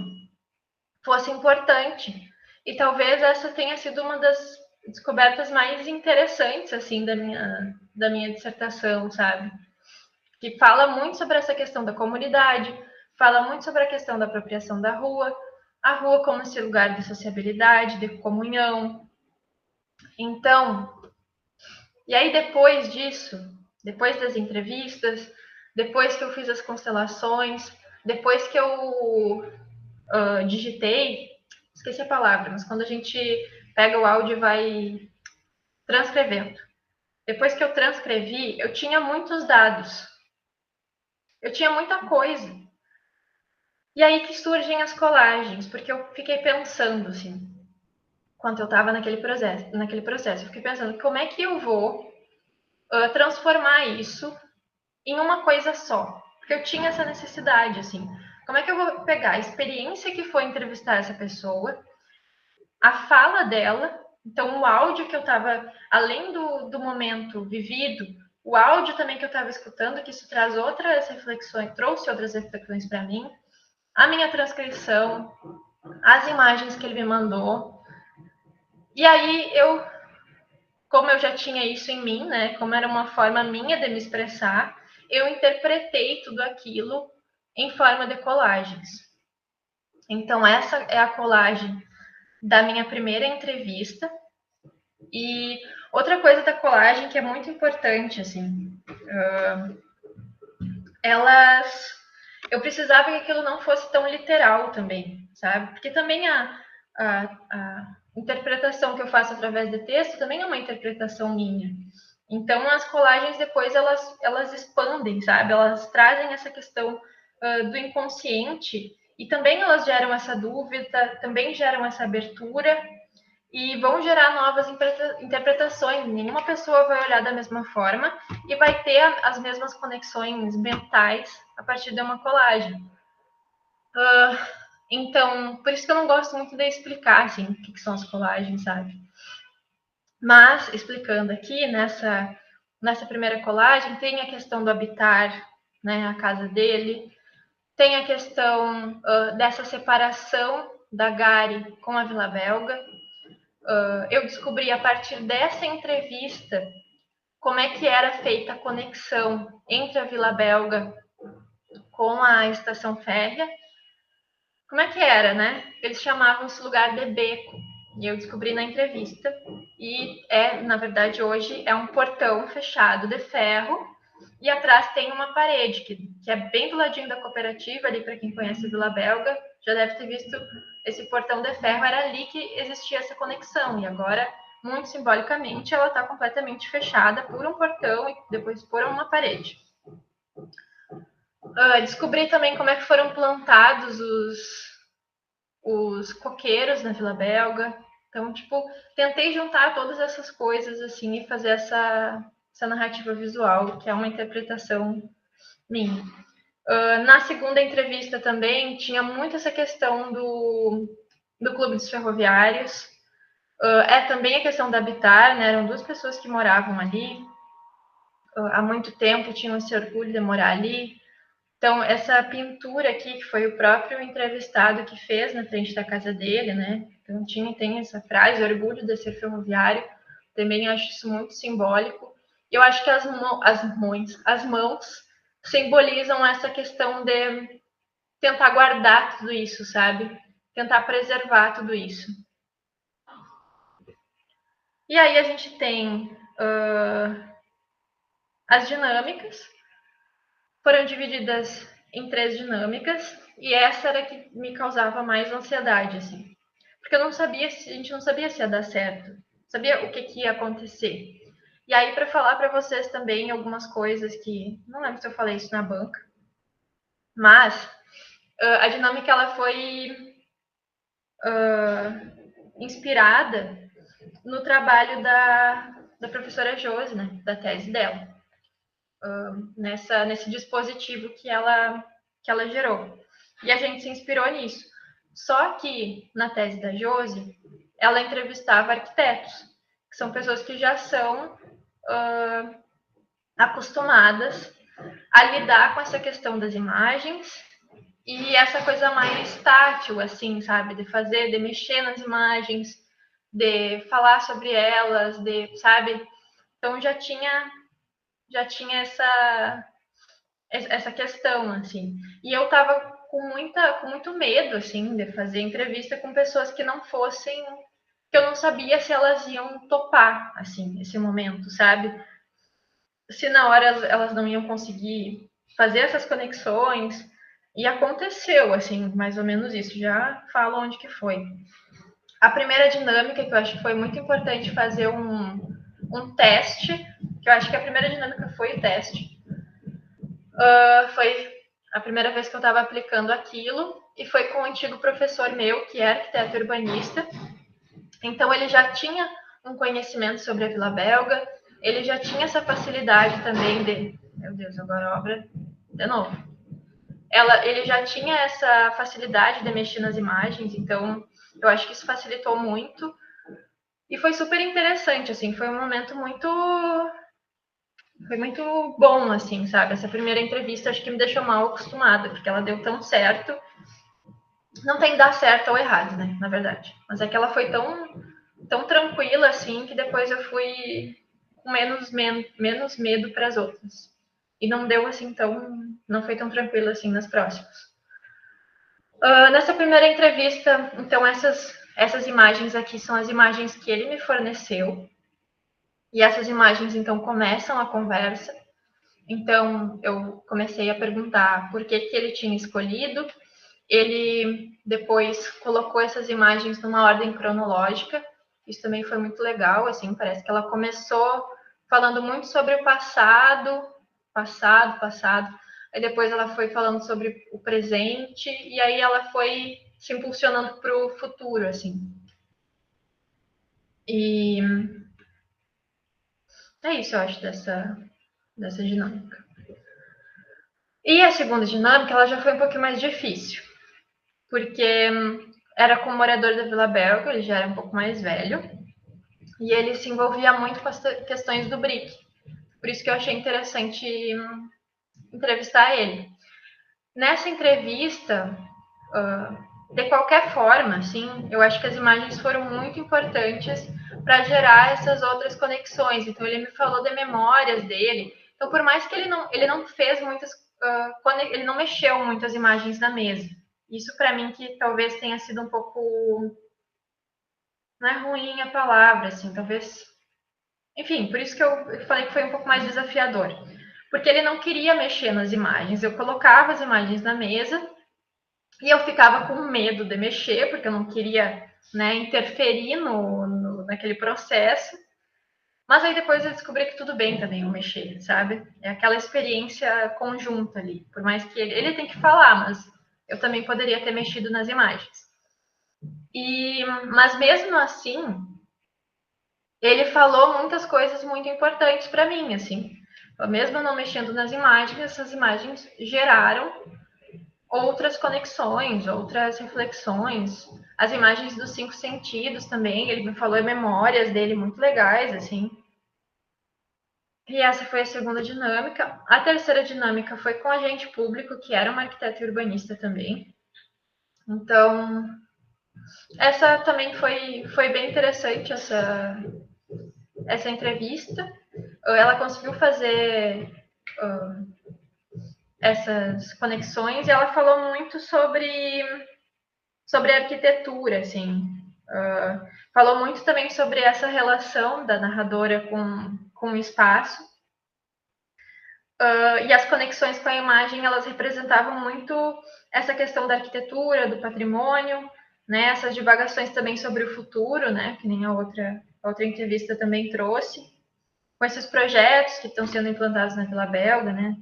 fosse importante. E talvez essa tenha sido uma das descobertas mais interessantes assim da minha dissertação, sabe? Que fala muito sobre essa questão da comunidade, fala muito sobre a questão da apropriação da rua, a rua como esse lugar de sociabilidade, de comunhão. Então, e aí depois disso, depois das entrevistas, depois que eu fiz as constelações, depois que eu digitei, esqueci a palavra, mas quando a gente pega o áudio e vai transcrevendo. Depois que eu transcrevi, eu tinha muitos dados. Eu tinha muita coisa. E aí que surgem as colagens, porque eu fiquei pensando, assim, enquanto eu estava naquele processo. Eu fiquei pensando, como é que eu vou transformar isso em uma coisa só? Porque eu tinha essa necessidade, assim. Como é que eu vou pegar a experiência que foi entrevistar essa pessoa, a fala dela, então o áudio que eu estava, além do momento vivido, o áudio também que eu estava escutando, que isso traz outras reflexões, trouxe outras reflexões para mim, a minha transcrição, as imagens que ele me mandou. E aí como eu já tinha isso em mim, né, como era uma forma minha de me expressar, eu interpretei tudo aquilo em forma de colagens. Então essa é a colagem da minha primeira entrevista. E outra coisa da colagem que é muito importante, assim, eu precisava que aquilo não fosse tão literal também, sabe? Porque também a interpretação que eu faço através de texto também é uma interpretação minha. Então, as colagens depois elas expandem, sabe? Elas trazem essa questão do inconsciente e também elas geram essa dúvida, também geram essa abertura e vão gerar novas interpretações. Nenhuma pessoa vai olhar da mesma forma e vai ter as mesmas conexões mentais a partir de uma colagem. Então, por isso que eu não gosto muito de explicar assim, o que são as colagens, sabe? Mas, explicando aqui, nessa primeira colagem, tem a questão do habitar, né, a casa dele, tem a questão dessa separação da Gary com a Vila Belga. Eu descobri a partir dessa entrevista como é que era feita a conexão entre a Vila Belga com a estação férrea. Como é que era, né? Eles chamavam esse lugar de beco. E eu descobri na entrevista. E na verdade, hoje é um portão fechado de ferro. E atrás tem uma parede, que é bem do ladinho da cooperativa, ali para quem conhece a Vila Belga, já deve ter visto esse portão de ferro, era ali que existia essa conexão. E agora, muito simbolicamente, ela está completamente fechada por um portão e depois por uma parede. Descobri também como é que foram plantados os coqueiros na Vila Belga. Então, tipo, tentei juntar todas essas coisas, assim, e fazer essa narrativa visual, que é uma interpretação minha. Na segunda entrevista também, tinha muito essa questão do Clube dos Ferroviários. Também a questão da habitar, né? Eram duas pessoas que moravam ali. Há muito tempo tinham esse orgulho de morar ali. Então, essa pintura aqui, que foi o próprio entrevistado que fez na frente da casa dele, né? Então, tem essa frase, orgulho de ser ferroviário. Também acho isso muito simbólico. Eu acho que as mãos simbolizam essa questão de tentar guardar tudo isso, sabe? Tentar preservar tudo isso. E aí a gente tem as dinâmicas, foram divididas em 3 dinâmicas, e essa era que me causava mais ansiedade, assim. Porque a gente não sabia se ia dar certo, sabia o que ia acontecer. E aí, para falar para vocês também algumas coisas que, não lembro se eu falei isso na banca, mas a dinâmica ela foi inspirada no trabalho da professora Josi, né, da tese dela, nesse dispositivo que ela gerou. E a gente se inspirou nisso. Só que na tese da Josi, ela entrevistava arquitetos, que são pessoas que já são acostumadas a lidar com essa questão das imagens e essa coisa mais tátil, assim, sabe? De mexer nas imagens, de falar sobre elas, sabe? Então já tinha essa questão, assim. E eu tava com muito medo, assim, de fazer entrevista com pessoas que não fossem, que eu não sabia se elas iam topar, assim, esse momento, sabe? Se na hora elas não iam conseguir fazer essas conexões. E aconteceu, assim, mais ou menos isso. Já falo onde que foi. A primeira dinâmica, que eu acho que foi muito importante fazer um teste, que eu acho que a primeira dinâmica foi o teste. Foi a primeira vez que eu estava aplicando aquilo, e foi com um antigo professor meu, que é arquiteto urbanista. Então, ele já tinha um conhecimento sobre a Vila Belga, ele já tinha essa facilidade também de... Meu Deus, agora a obra de novo. Ele já tinha essa facilidade de mexer nas imagens, então eu acho que isso facilitou muito. E foi super interessante, assim, foi um momento foi muito bom, assim, sabe? Essa primeira entrevista acho que me deixou mal acostumada, porque ela deu tão certo. Não tem dar certo ou errado, né, na verdade. Mas é que ela foi tão tranquila, assim, que depois eu fui com menos medo para as outras. E não deu, assim, não foi tão tranquila, assim, nas próximas. Nessa primeira entrevista, então, essas imagens aqui são as imagens que ele me forneceu. E essas imagens, então, começam a conversa. Então, eu comecei a perguntar por que ele tinha escolhido. Ele depois colocou essas imagens numa ordem cronológica. Isso também foi muito legal, assim, parece que ela começou falando muito sobre o passado. Aí depois ela foi falando sobre o presente, e aí ela foi se impulsionando para o futuro, assim. E é isso, eu acho, dessa dinâmica. E a segunda dinâmica, ela já foi um pouquinho mais difícil, porque era com o morador da Vila Belga, ele já era um pouco mais velho, e ele se envolvia muito com as questões do BRIC. Por isso que eu achei interessante entrevistar ele. Nessa entrevista, de qualquer forma, assim, eu acho que as imagens foram muito importantes para gerar essas outras conexões. Então, ele me falou de memórias dele. Então, por mais que ele não fez muitas... ele não mexeu muitas imagens na mesa. Isso, para mim, que talvez tenha sido um pouco... Não é ruim a palavra, assim, talvez... Enfim, por isso que eu falei que foi um pouco mais desafiador. Porque ele não queria mexer nas imagens. Eu colocava as imagens na mesa e eu ficava com medo de mexer, porque eu não queria, né, interferir naquele processo. Mas aí depois eu descobri que tudo bem também eu mexer, sabe? É aquela experiência conjunta ali. Por mais que ele tem que falar, mas eu também poderia ter mexido nas imagens. Mas mesmo assim, ele falou muitas coisas muito importantes para mim, assim. Mesmo não mexendo nas imagens, essas imagens geraram outras conexões, outras reflexões. As imagens dos 5 sentidos também, ele me falou memórias dele muito legais, assim. E essa foi a segunda dinâmica. A terceira dinâmica foi com agente público, que era uma arquiteta urbanista também. Então, essa também foi bem interessante, essa entrevista. Ela conseguiu fazer essas conexões e ela falou muito sobre arquitetura, assim. Falou muito também sobre essa relação da narradora com o espaço. E as conexões com a imagem, elas representavam muito essa questão da arquitetura, do patrimônio, né? Essas divagações também sobre o futuro, né? Que nem a outra entrevista também trouxe, com esses projetos que estão sendo implantados na Vila Belga, né?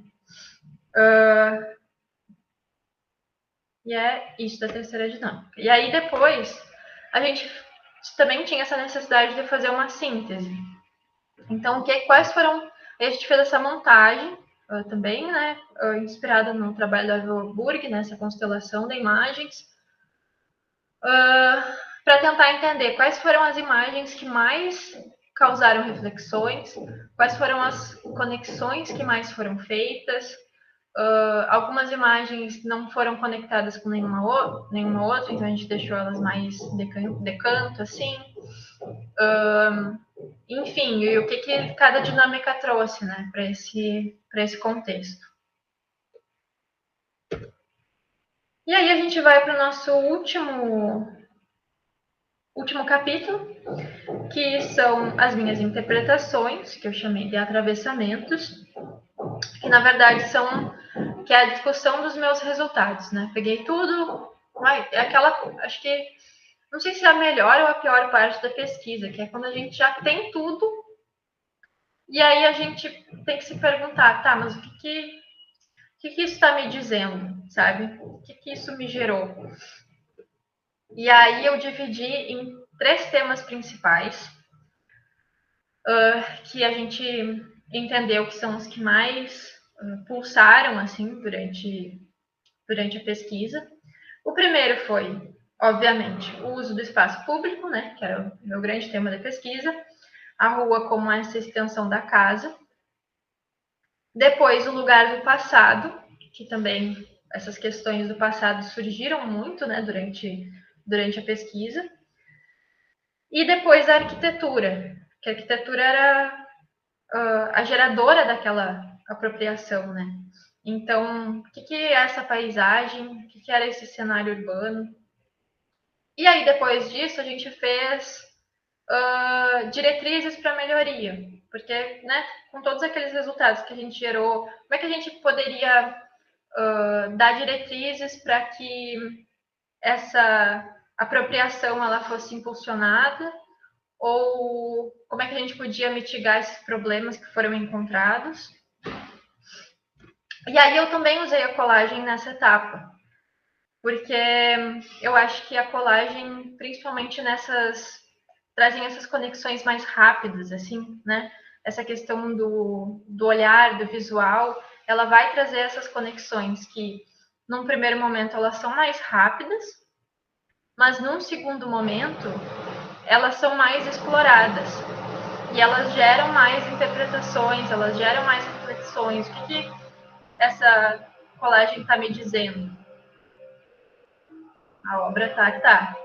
E é isso da terceira dinâmica. E aí depois, a gente também tinha essa necessidade de fazer uma síntese. Então, quais foram... A gente fez essa montagem também, né, inspirada no trabalho da Wilburg, nessa constelação de imagens, para tentar entender quais foram as imagens que mais causaram reflexões, quais foram as conexões que mais foram feitas. Algumas imagens não foram conectadas com nenhuma outra, então a gente deixou elas mais de canto, assim. Enfim, e o que cada dinâmica trouxe, né, para esse contexto. E aí a gente vai para o nosso último capítulo, que são as minhas interpretações, que eu chamei de atravessamentos, que na verdade que é a discussão dos meus resultados, né? Peguei tudo, acho que não sei se é a melhor ou a pior parte da pesquisa, que é quando a gente já tem tudo, e aí a gente tem que se perguntar, tá, mas o que isso está me dizendo, sabe? O que isso me gerou? E aí eu dividi em 3 temas principais, que a gente entendeu que são os que mais pulsaram, assim, durante a pesquisa. O primeiro foi, obviamente, o uso do espaço público, né, que era o meu grande tema da pesquisa, a rua como essa extensão da casa. Depois, o lugar do passado, que também essas questões do passado surgiram muito, né, durante a pesquisa. E depois a arquitetura, que a arquitetura era a geradora daquela apropriação, né? Então, o que é essa paisagem? O que era esse cenário urbano? E aí, depois disso, a gente fez diretrizes para melhoria, porque, né, com todos aqueles resultados que a gente gerou, como é que a gente poderia dar diretrizes para que essa apropriação ela fosse impulsionada, ou como é que a gente podia mitigar esses problemas que foram encontrados. E aí eu também usei a colagem nessa etapa, porque eu acho que a colagem, principalmente trazem essas conexões mais rápidas, assim, né? Essa questão do olhar, do visual, ela vai trazer essas conexões que, num primeiro momento, elas são mais rápidas, mas num segundo momento, elas são mais exploradas. E elas geram mais interpretações, elas geram mais reflexões. O que essa colagem está me dizendo? A obra tá.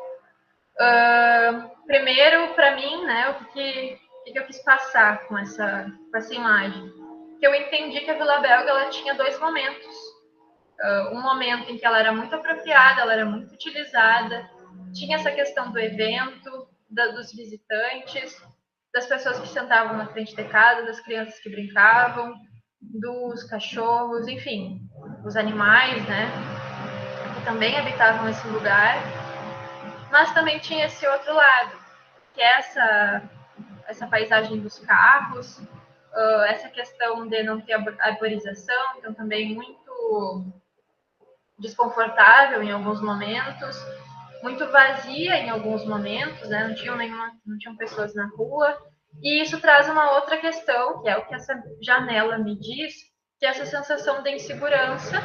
Primeiro, para mim, né, o que eu quis passar com essa imagem? Que eu entendi que a Vila Belga ela tinha 2 momentos. Um momento em que ela era muito apropriada, ela era muito utilizada, tinha essa questão do evento, dos visitantes, das pessoas que sentavam na frente de casa, das crianças que brincavam, dos cachorros, enfim, os animais, né, que também habitavam esse lugar. Mas também tinha esse outro lado, que é essa paisagem dos carros, essa questão de não ter arborização, então também muito desconfortável em alguns momentos, muito vazia em alguns momentos, né? Não tinham pessoas na rua. E isso traz uma outra questão, que é o que essa janela me diz, que é essa sensação de insegurança,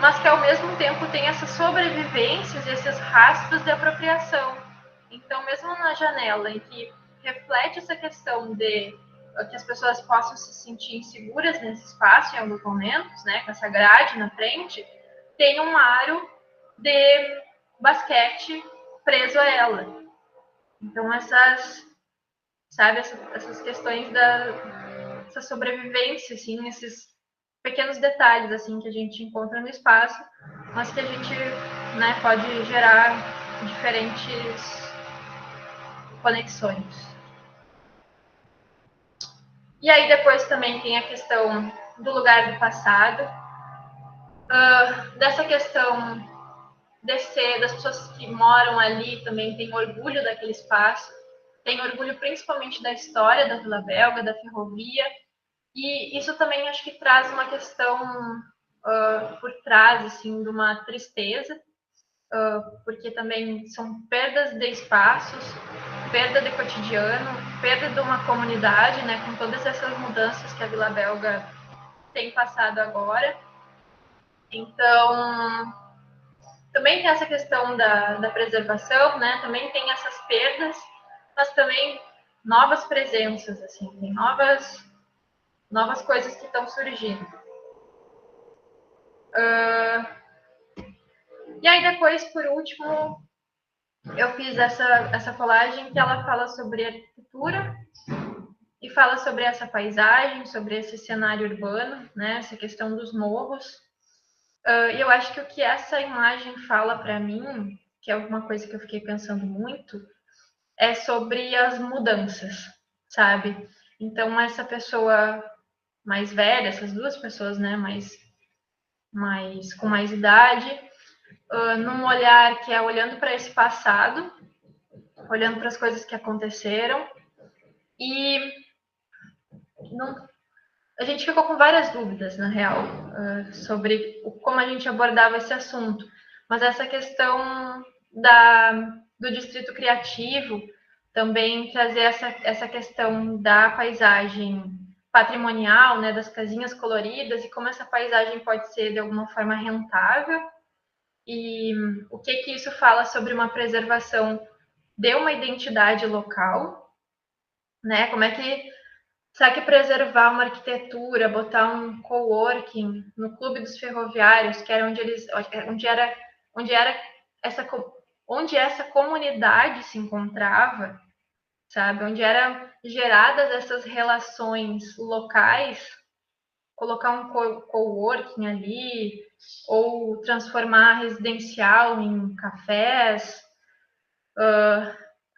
mas que ao mesmo tempo tem essas sobrevivências e esses rastros de apropriação. Então, mesmo na janela, em que reflete essa questão de que as pessoas possam se sentir inseguras nesse espaço em alguns momentos, né, com essa grade na frente, tem um aro de basquete preso a ela. Então, essas questões essa sobrevivência, assim, esses pequenos detalhes, assim, que a gente encontra no espaço, mas que a gente, né, pode gerar diferentes conexões. E aí depois também tem a questão do lugar do passado, dessa questão das pessoas que moram ali também têm orgulho daquele espaço, têm orgulho principalmente da história da Vila Belga, da ferrovia, e isso também acho que traz uma questão por trás, assim, de uma tristeza, porque também são perdas de espaços, perda de cotidiano, perda de uma comunidade, né, com todas essas mudanças que a Vila Belga tem passado agora. Então, também tem essa questão da preservação, né, também tem essas perdas, mas também novas presenças, assim, tem novas coisas que estão surgindo. E aí depois, por último, eu fiz essa colagem que ela fala sobre arquitetura e fala sobre essa paisagem, sobre esse cenário urbano, né? Essa questão dos morros. E eu acho que o que essa imagem fala para mim, que é uma coisa que eu fiquei pensando muito, é sobre as mudanças, sabe? Então, essa pessoa mais velha, essas duas pessoas, né, com mais idade, num olhar que é olhando para esse passado, olhando para as coisas que aconteceram, e a gente ficou com várias dúvidas, na real, sobre como a gente abordava esse assunto. Mas essa questão do distrito criativo, também trazer essa questão da paisagem patrimonial, né, das casinhas coloridas, e como essa paisagem pode ser, de alguma forma, rentável, e o que isso fala sobre uma preservação de uma identidade local, né? Como é que será que preservar uma arquitetura, botar um coworking no Clube dos Ferroviários, que era onde essa comunidade se encontrava, sabe? Onde eram geradas essas relações locais, colocar um coworking ali, ou transformar residencial em cafés.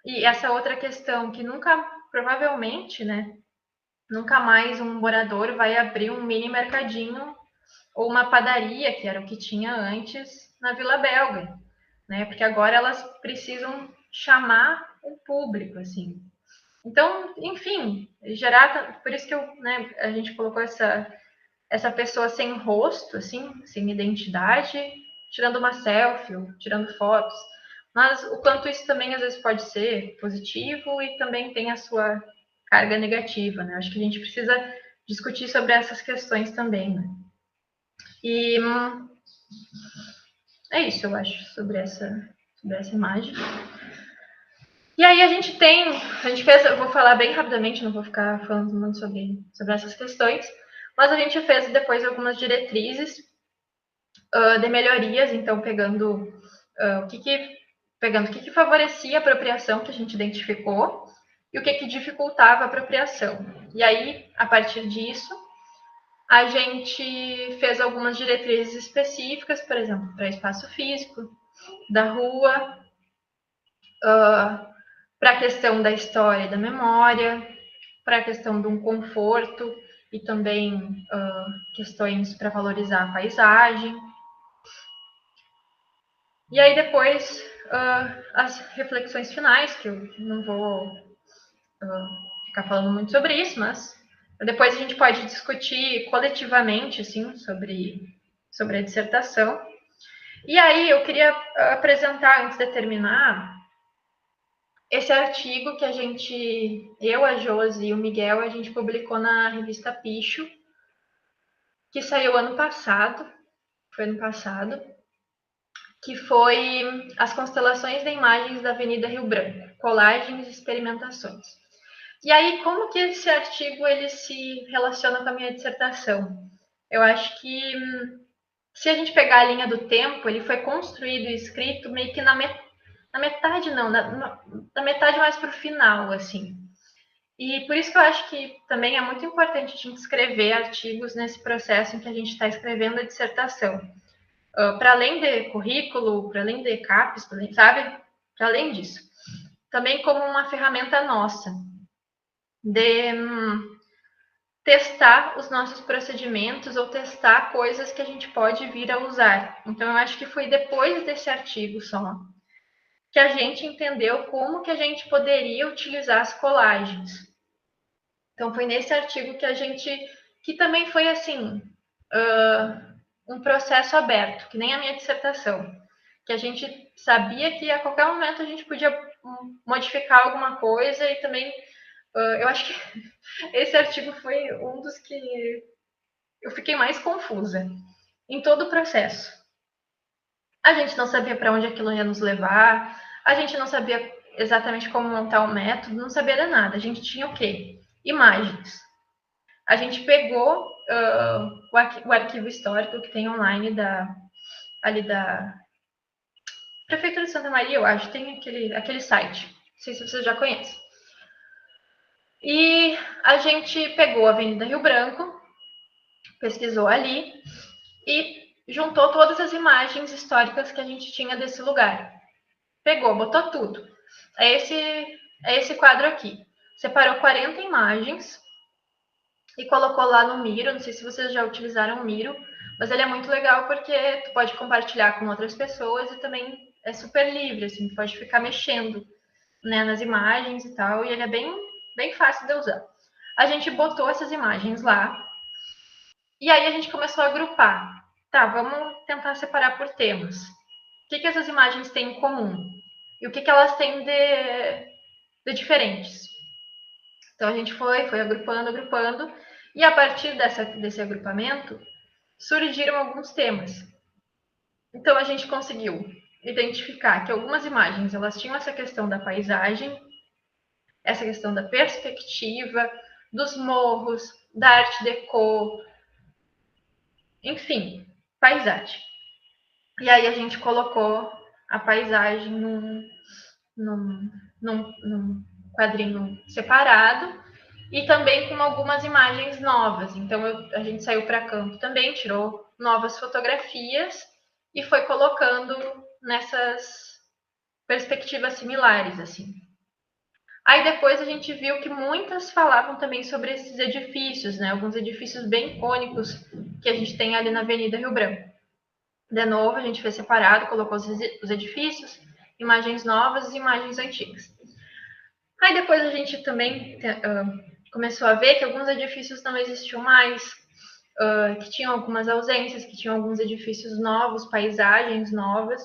E essa outra questão que provavelmente, né, nunca mais um morador vai abrir um mini mercadinho ou uma padaria, que era o que tinha antes na Vila Belga, né? Porque agora elas precisam chamar o público, assim. Então, enfim, por isso que a gente colocou essa pessoa sem rosto, assim, sem identidade, tirando uma selfie, tirando fotos. Mas o quanto isso também às vezes pode ser positivo e também tem a sua carga negativa, né? Acho que a gente precisa discutir sobre essas questões também, né? E é isso, eu acho, sobre essa imagem. E aí a gente fez, eu vou falar bem rapidamente, não vou ficar falando muito sobre essas questões, mas a gente fez depois algumas diretrizes de melhorias, então pegando o que favorecia a apropriação que a gente identificou e o que dificultava a apropriação. E aí, a partir disso, a gente fez algumas diretrizes específicas, por exemplo, para espaço físico, da rua, para a questão da história e da memória, para a questão de um conforto e também questões para valorizar a paisagem. E aí depois as reflexões finais, que eu não vou ficar falando muito sobre isso, mas depois a gente pode discutir coletivamente, assim, sobre a dissertação. E aí eu queria apresentar, antes de terminar, esse artigo que eu, a Josi e o Miguel, a gente publicou na revista Picho, que saiu ano passado, que foi As Constelações de Imagens da Avenida Rio Branco, Colagens e Experimentações. E aí, como que esse artigo ele se relaciona com a minha dissertação? Eu acho que, se a gente pegar a linha do tempo, ele foi construído e escrito meio que na metade, não, na metade mais para o final, assim. E por isso que eu acho que também é muito importante a gente escrever artigos nesse processo em que a gente está escrevendo a dissertação. Para além de currículo, para além de CAPES, sabe? Para além disso. Também como uma ferramenta nossa de testar os nossos procedimentos ou testar coisas que a gente pode vir a usar. Então, eu acho que foi depois desse artigo só que a gente entendeu como que a gente poderia utilizar as colagens. Então, foi nesse artigo que também foi assim, um processo aberto, que nem a minha dissertação, que a gente sabia que a qualquer momento a gente podia modificar alguma coisa e também, eu acho que esse artigo foi um dos que eu fiquei mais confusa em todo o processo. A gente não sabia para onde aquilo ia nos levar, a gente não sabia exatamente como montar o método, não sabia de nada. A gente tinha o quê? Imagens. A gente pegou o arquivo histórico que tem online ali da Prefeitura de Santa Maria, eu acho, tem aquele site. Não sei se vocês já conhecem. E a gente pegou a Avenida Rio Branco, pesquisou ali e juntou todas as imagens históricas que a gente tinha desse lugar. Pegou, botou tudo. É esse quadro aqui. Separou 40 imagens e colocou lá no Miro. Não sei se vocês já utilizaram o Miro, Mas ele é muito legal porque tu pode compartilhar com outras pessoas e também é super livre, assim, tu pode ficar mexendo, né, nas imagens e tal, e ele é bem fácil de usar. A gente botou essas imagens lá, e aí a gente começou a agrupar. Tá, vamos tentar separar por temas. O que essas imagens têm em comum? E o que elas têm de diferentes? Então a gente foi agrupando, e a partir desse agrupamento surgiram alguns temas. Então a gente conseguiu identificar que algumas imagens elas tinham essa questão da paisagem, essa questão da perspectiva, dos morros, da arte deco, enfim, paisagem. E aí a gente colocou a paisagem num quadrinho separado e também com algumas imagens novas. Então a gente saiu para campo também, tirou novas fotografias e foi colocando nessas perspectivas similares, assim. Aí depois a gente viu que muitas falavam também sobre esses edifícios, né? Alguns edifícios bem icônicos que a gente tem ali na Avenida Rio Branco. De novo, a gente fez separado, colocou os edifícios, imagens novas e imagens antigas. Aí depois a gente também começou a ver que alguns edifícios não existiam mais, que tinham algumas ausências, que tinham alguns edifícios novos, paisagens novas,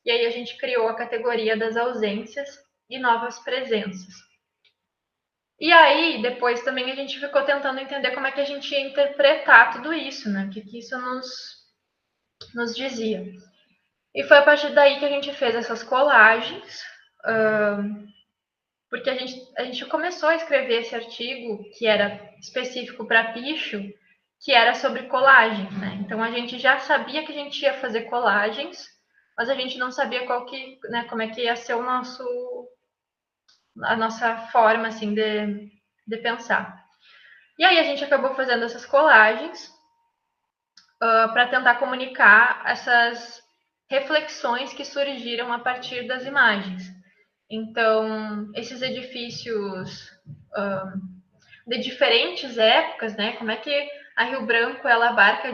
e aí a gente criou a categoria das ausências e novas presenças. E aí, depois também a gente ficou tentando entender como é que a gente ia interpretar tudo isso, né? O que isso nos dizia. E foi a partir daí que a gente fez essas colagens, porque a gente começou a escrever esse artigo, que era específico para picho, que era sobre colagem, né? Então a gente já sabia que a gente ia fazer colagens, mas a gente não sabia como é que ia ser a nossa forma assim de pensar. E aí a gente acabou fazendo essas colagens para tentar comunicar essas reflexões que surgiram a partir das imagens. Então, esses edifícios de diferentes épocas, né? Como é que a Rio Branco ela abarca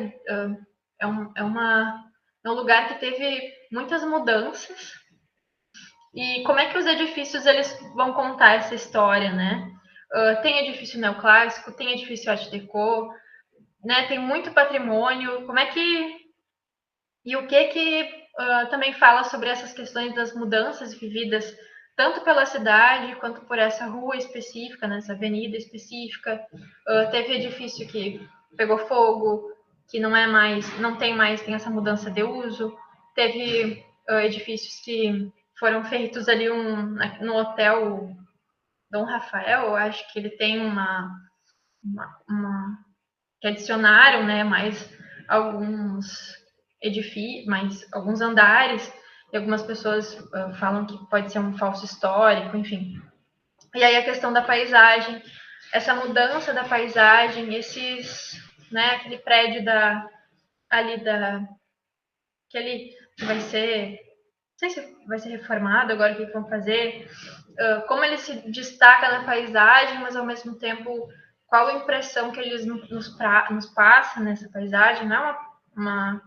é um lugar que teve muitas mudanças e como é que os edifícios eles vão contar essa história, né? Tem edifício neoclássico, tem edifício art deco, né? Tem muito patrimônio. Como é que e o que também fala sobre essas questões das mudanças vividas tanto pela cidade quanto por essa rua específica, nessa avenida específica. Teve edifício que pegou fogo, que não tem mais, tem essa mudança de uso. Teve edifícios que foram feitos ali no hotel Dom Rafael, eu acho que ele tem que adicionaram, né, mais alguns edifícios, mais alguns andares, e algumas pessoas falam que pode ser um falso histórico, enfim. E aí a questão da paisagem, essa mudança da paisagem, né, aquele prédio aquele que vai ser, não sei se vai ser reformado agora, o que vão fazer, como ele se destaca na paisagem, mas ao mesmo tempo qual a impressão que eles nos passam nessa paisagem, não é uma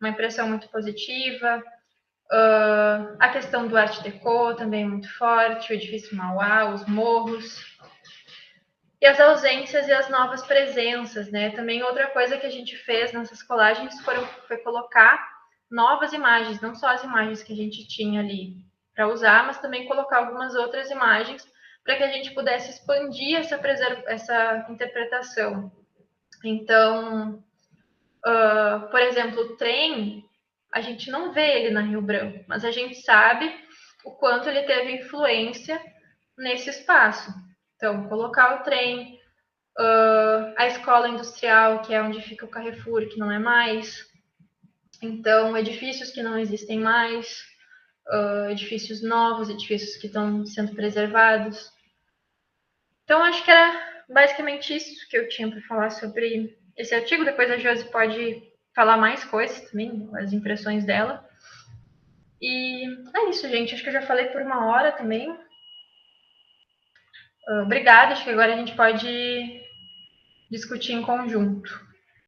impressão muito positiva. A questão do art deco também é muito forte, o edifício Mauá, os morros. E as ausências e as novas presenças, né? Também outra coisa que a gente fez nessas colagens foi colocar novas imagens, não só as imagens que a gente tinha ali para usar, mas também colocar algumas outras imagens para que a gente pudesse expandir essa interpretação. Então, por exemplo, o trem, a gente não vê ele na Rio Branco, mas a gente sabe o quanto ele teve influência nesse espaço. Então, colocar o trem, a escola industrial, que é onde fica o Carrefour, que não é mais. Então, edifícios que não existem mais, edifícios novos, edifícios que estão sendo preservados. Então, acho que era basicamente isso que eu tinha para falar sobre esse artigo. Depois a Josi pode falar mais coisas também, as impressões dela. E é isso, gente. Acho que eu já falei por 1 hora também. Obrigada. Acho que agora a gente pode discutir em conjunto.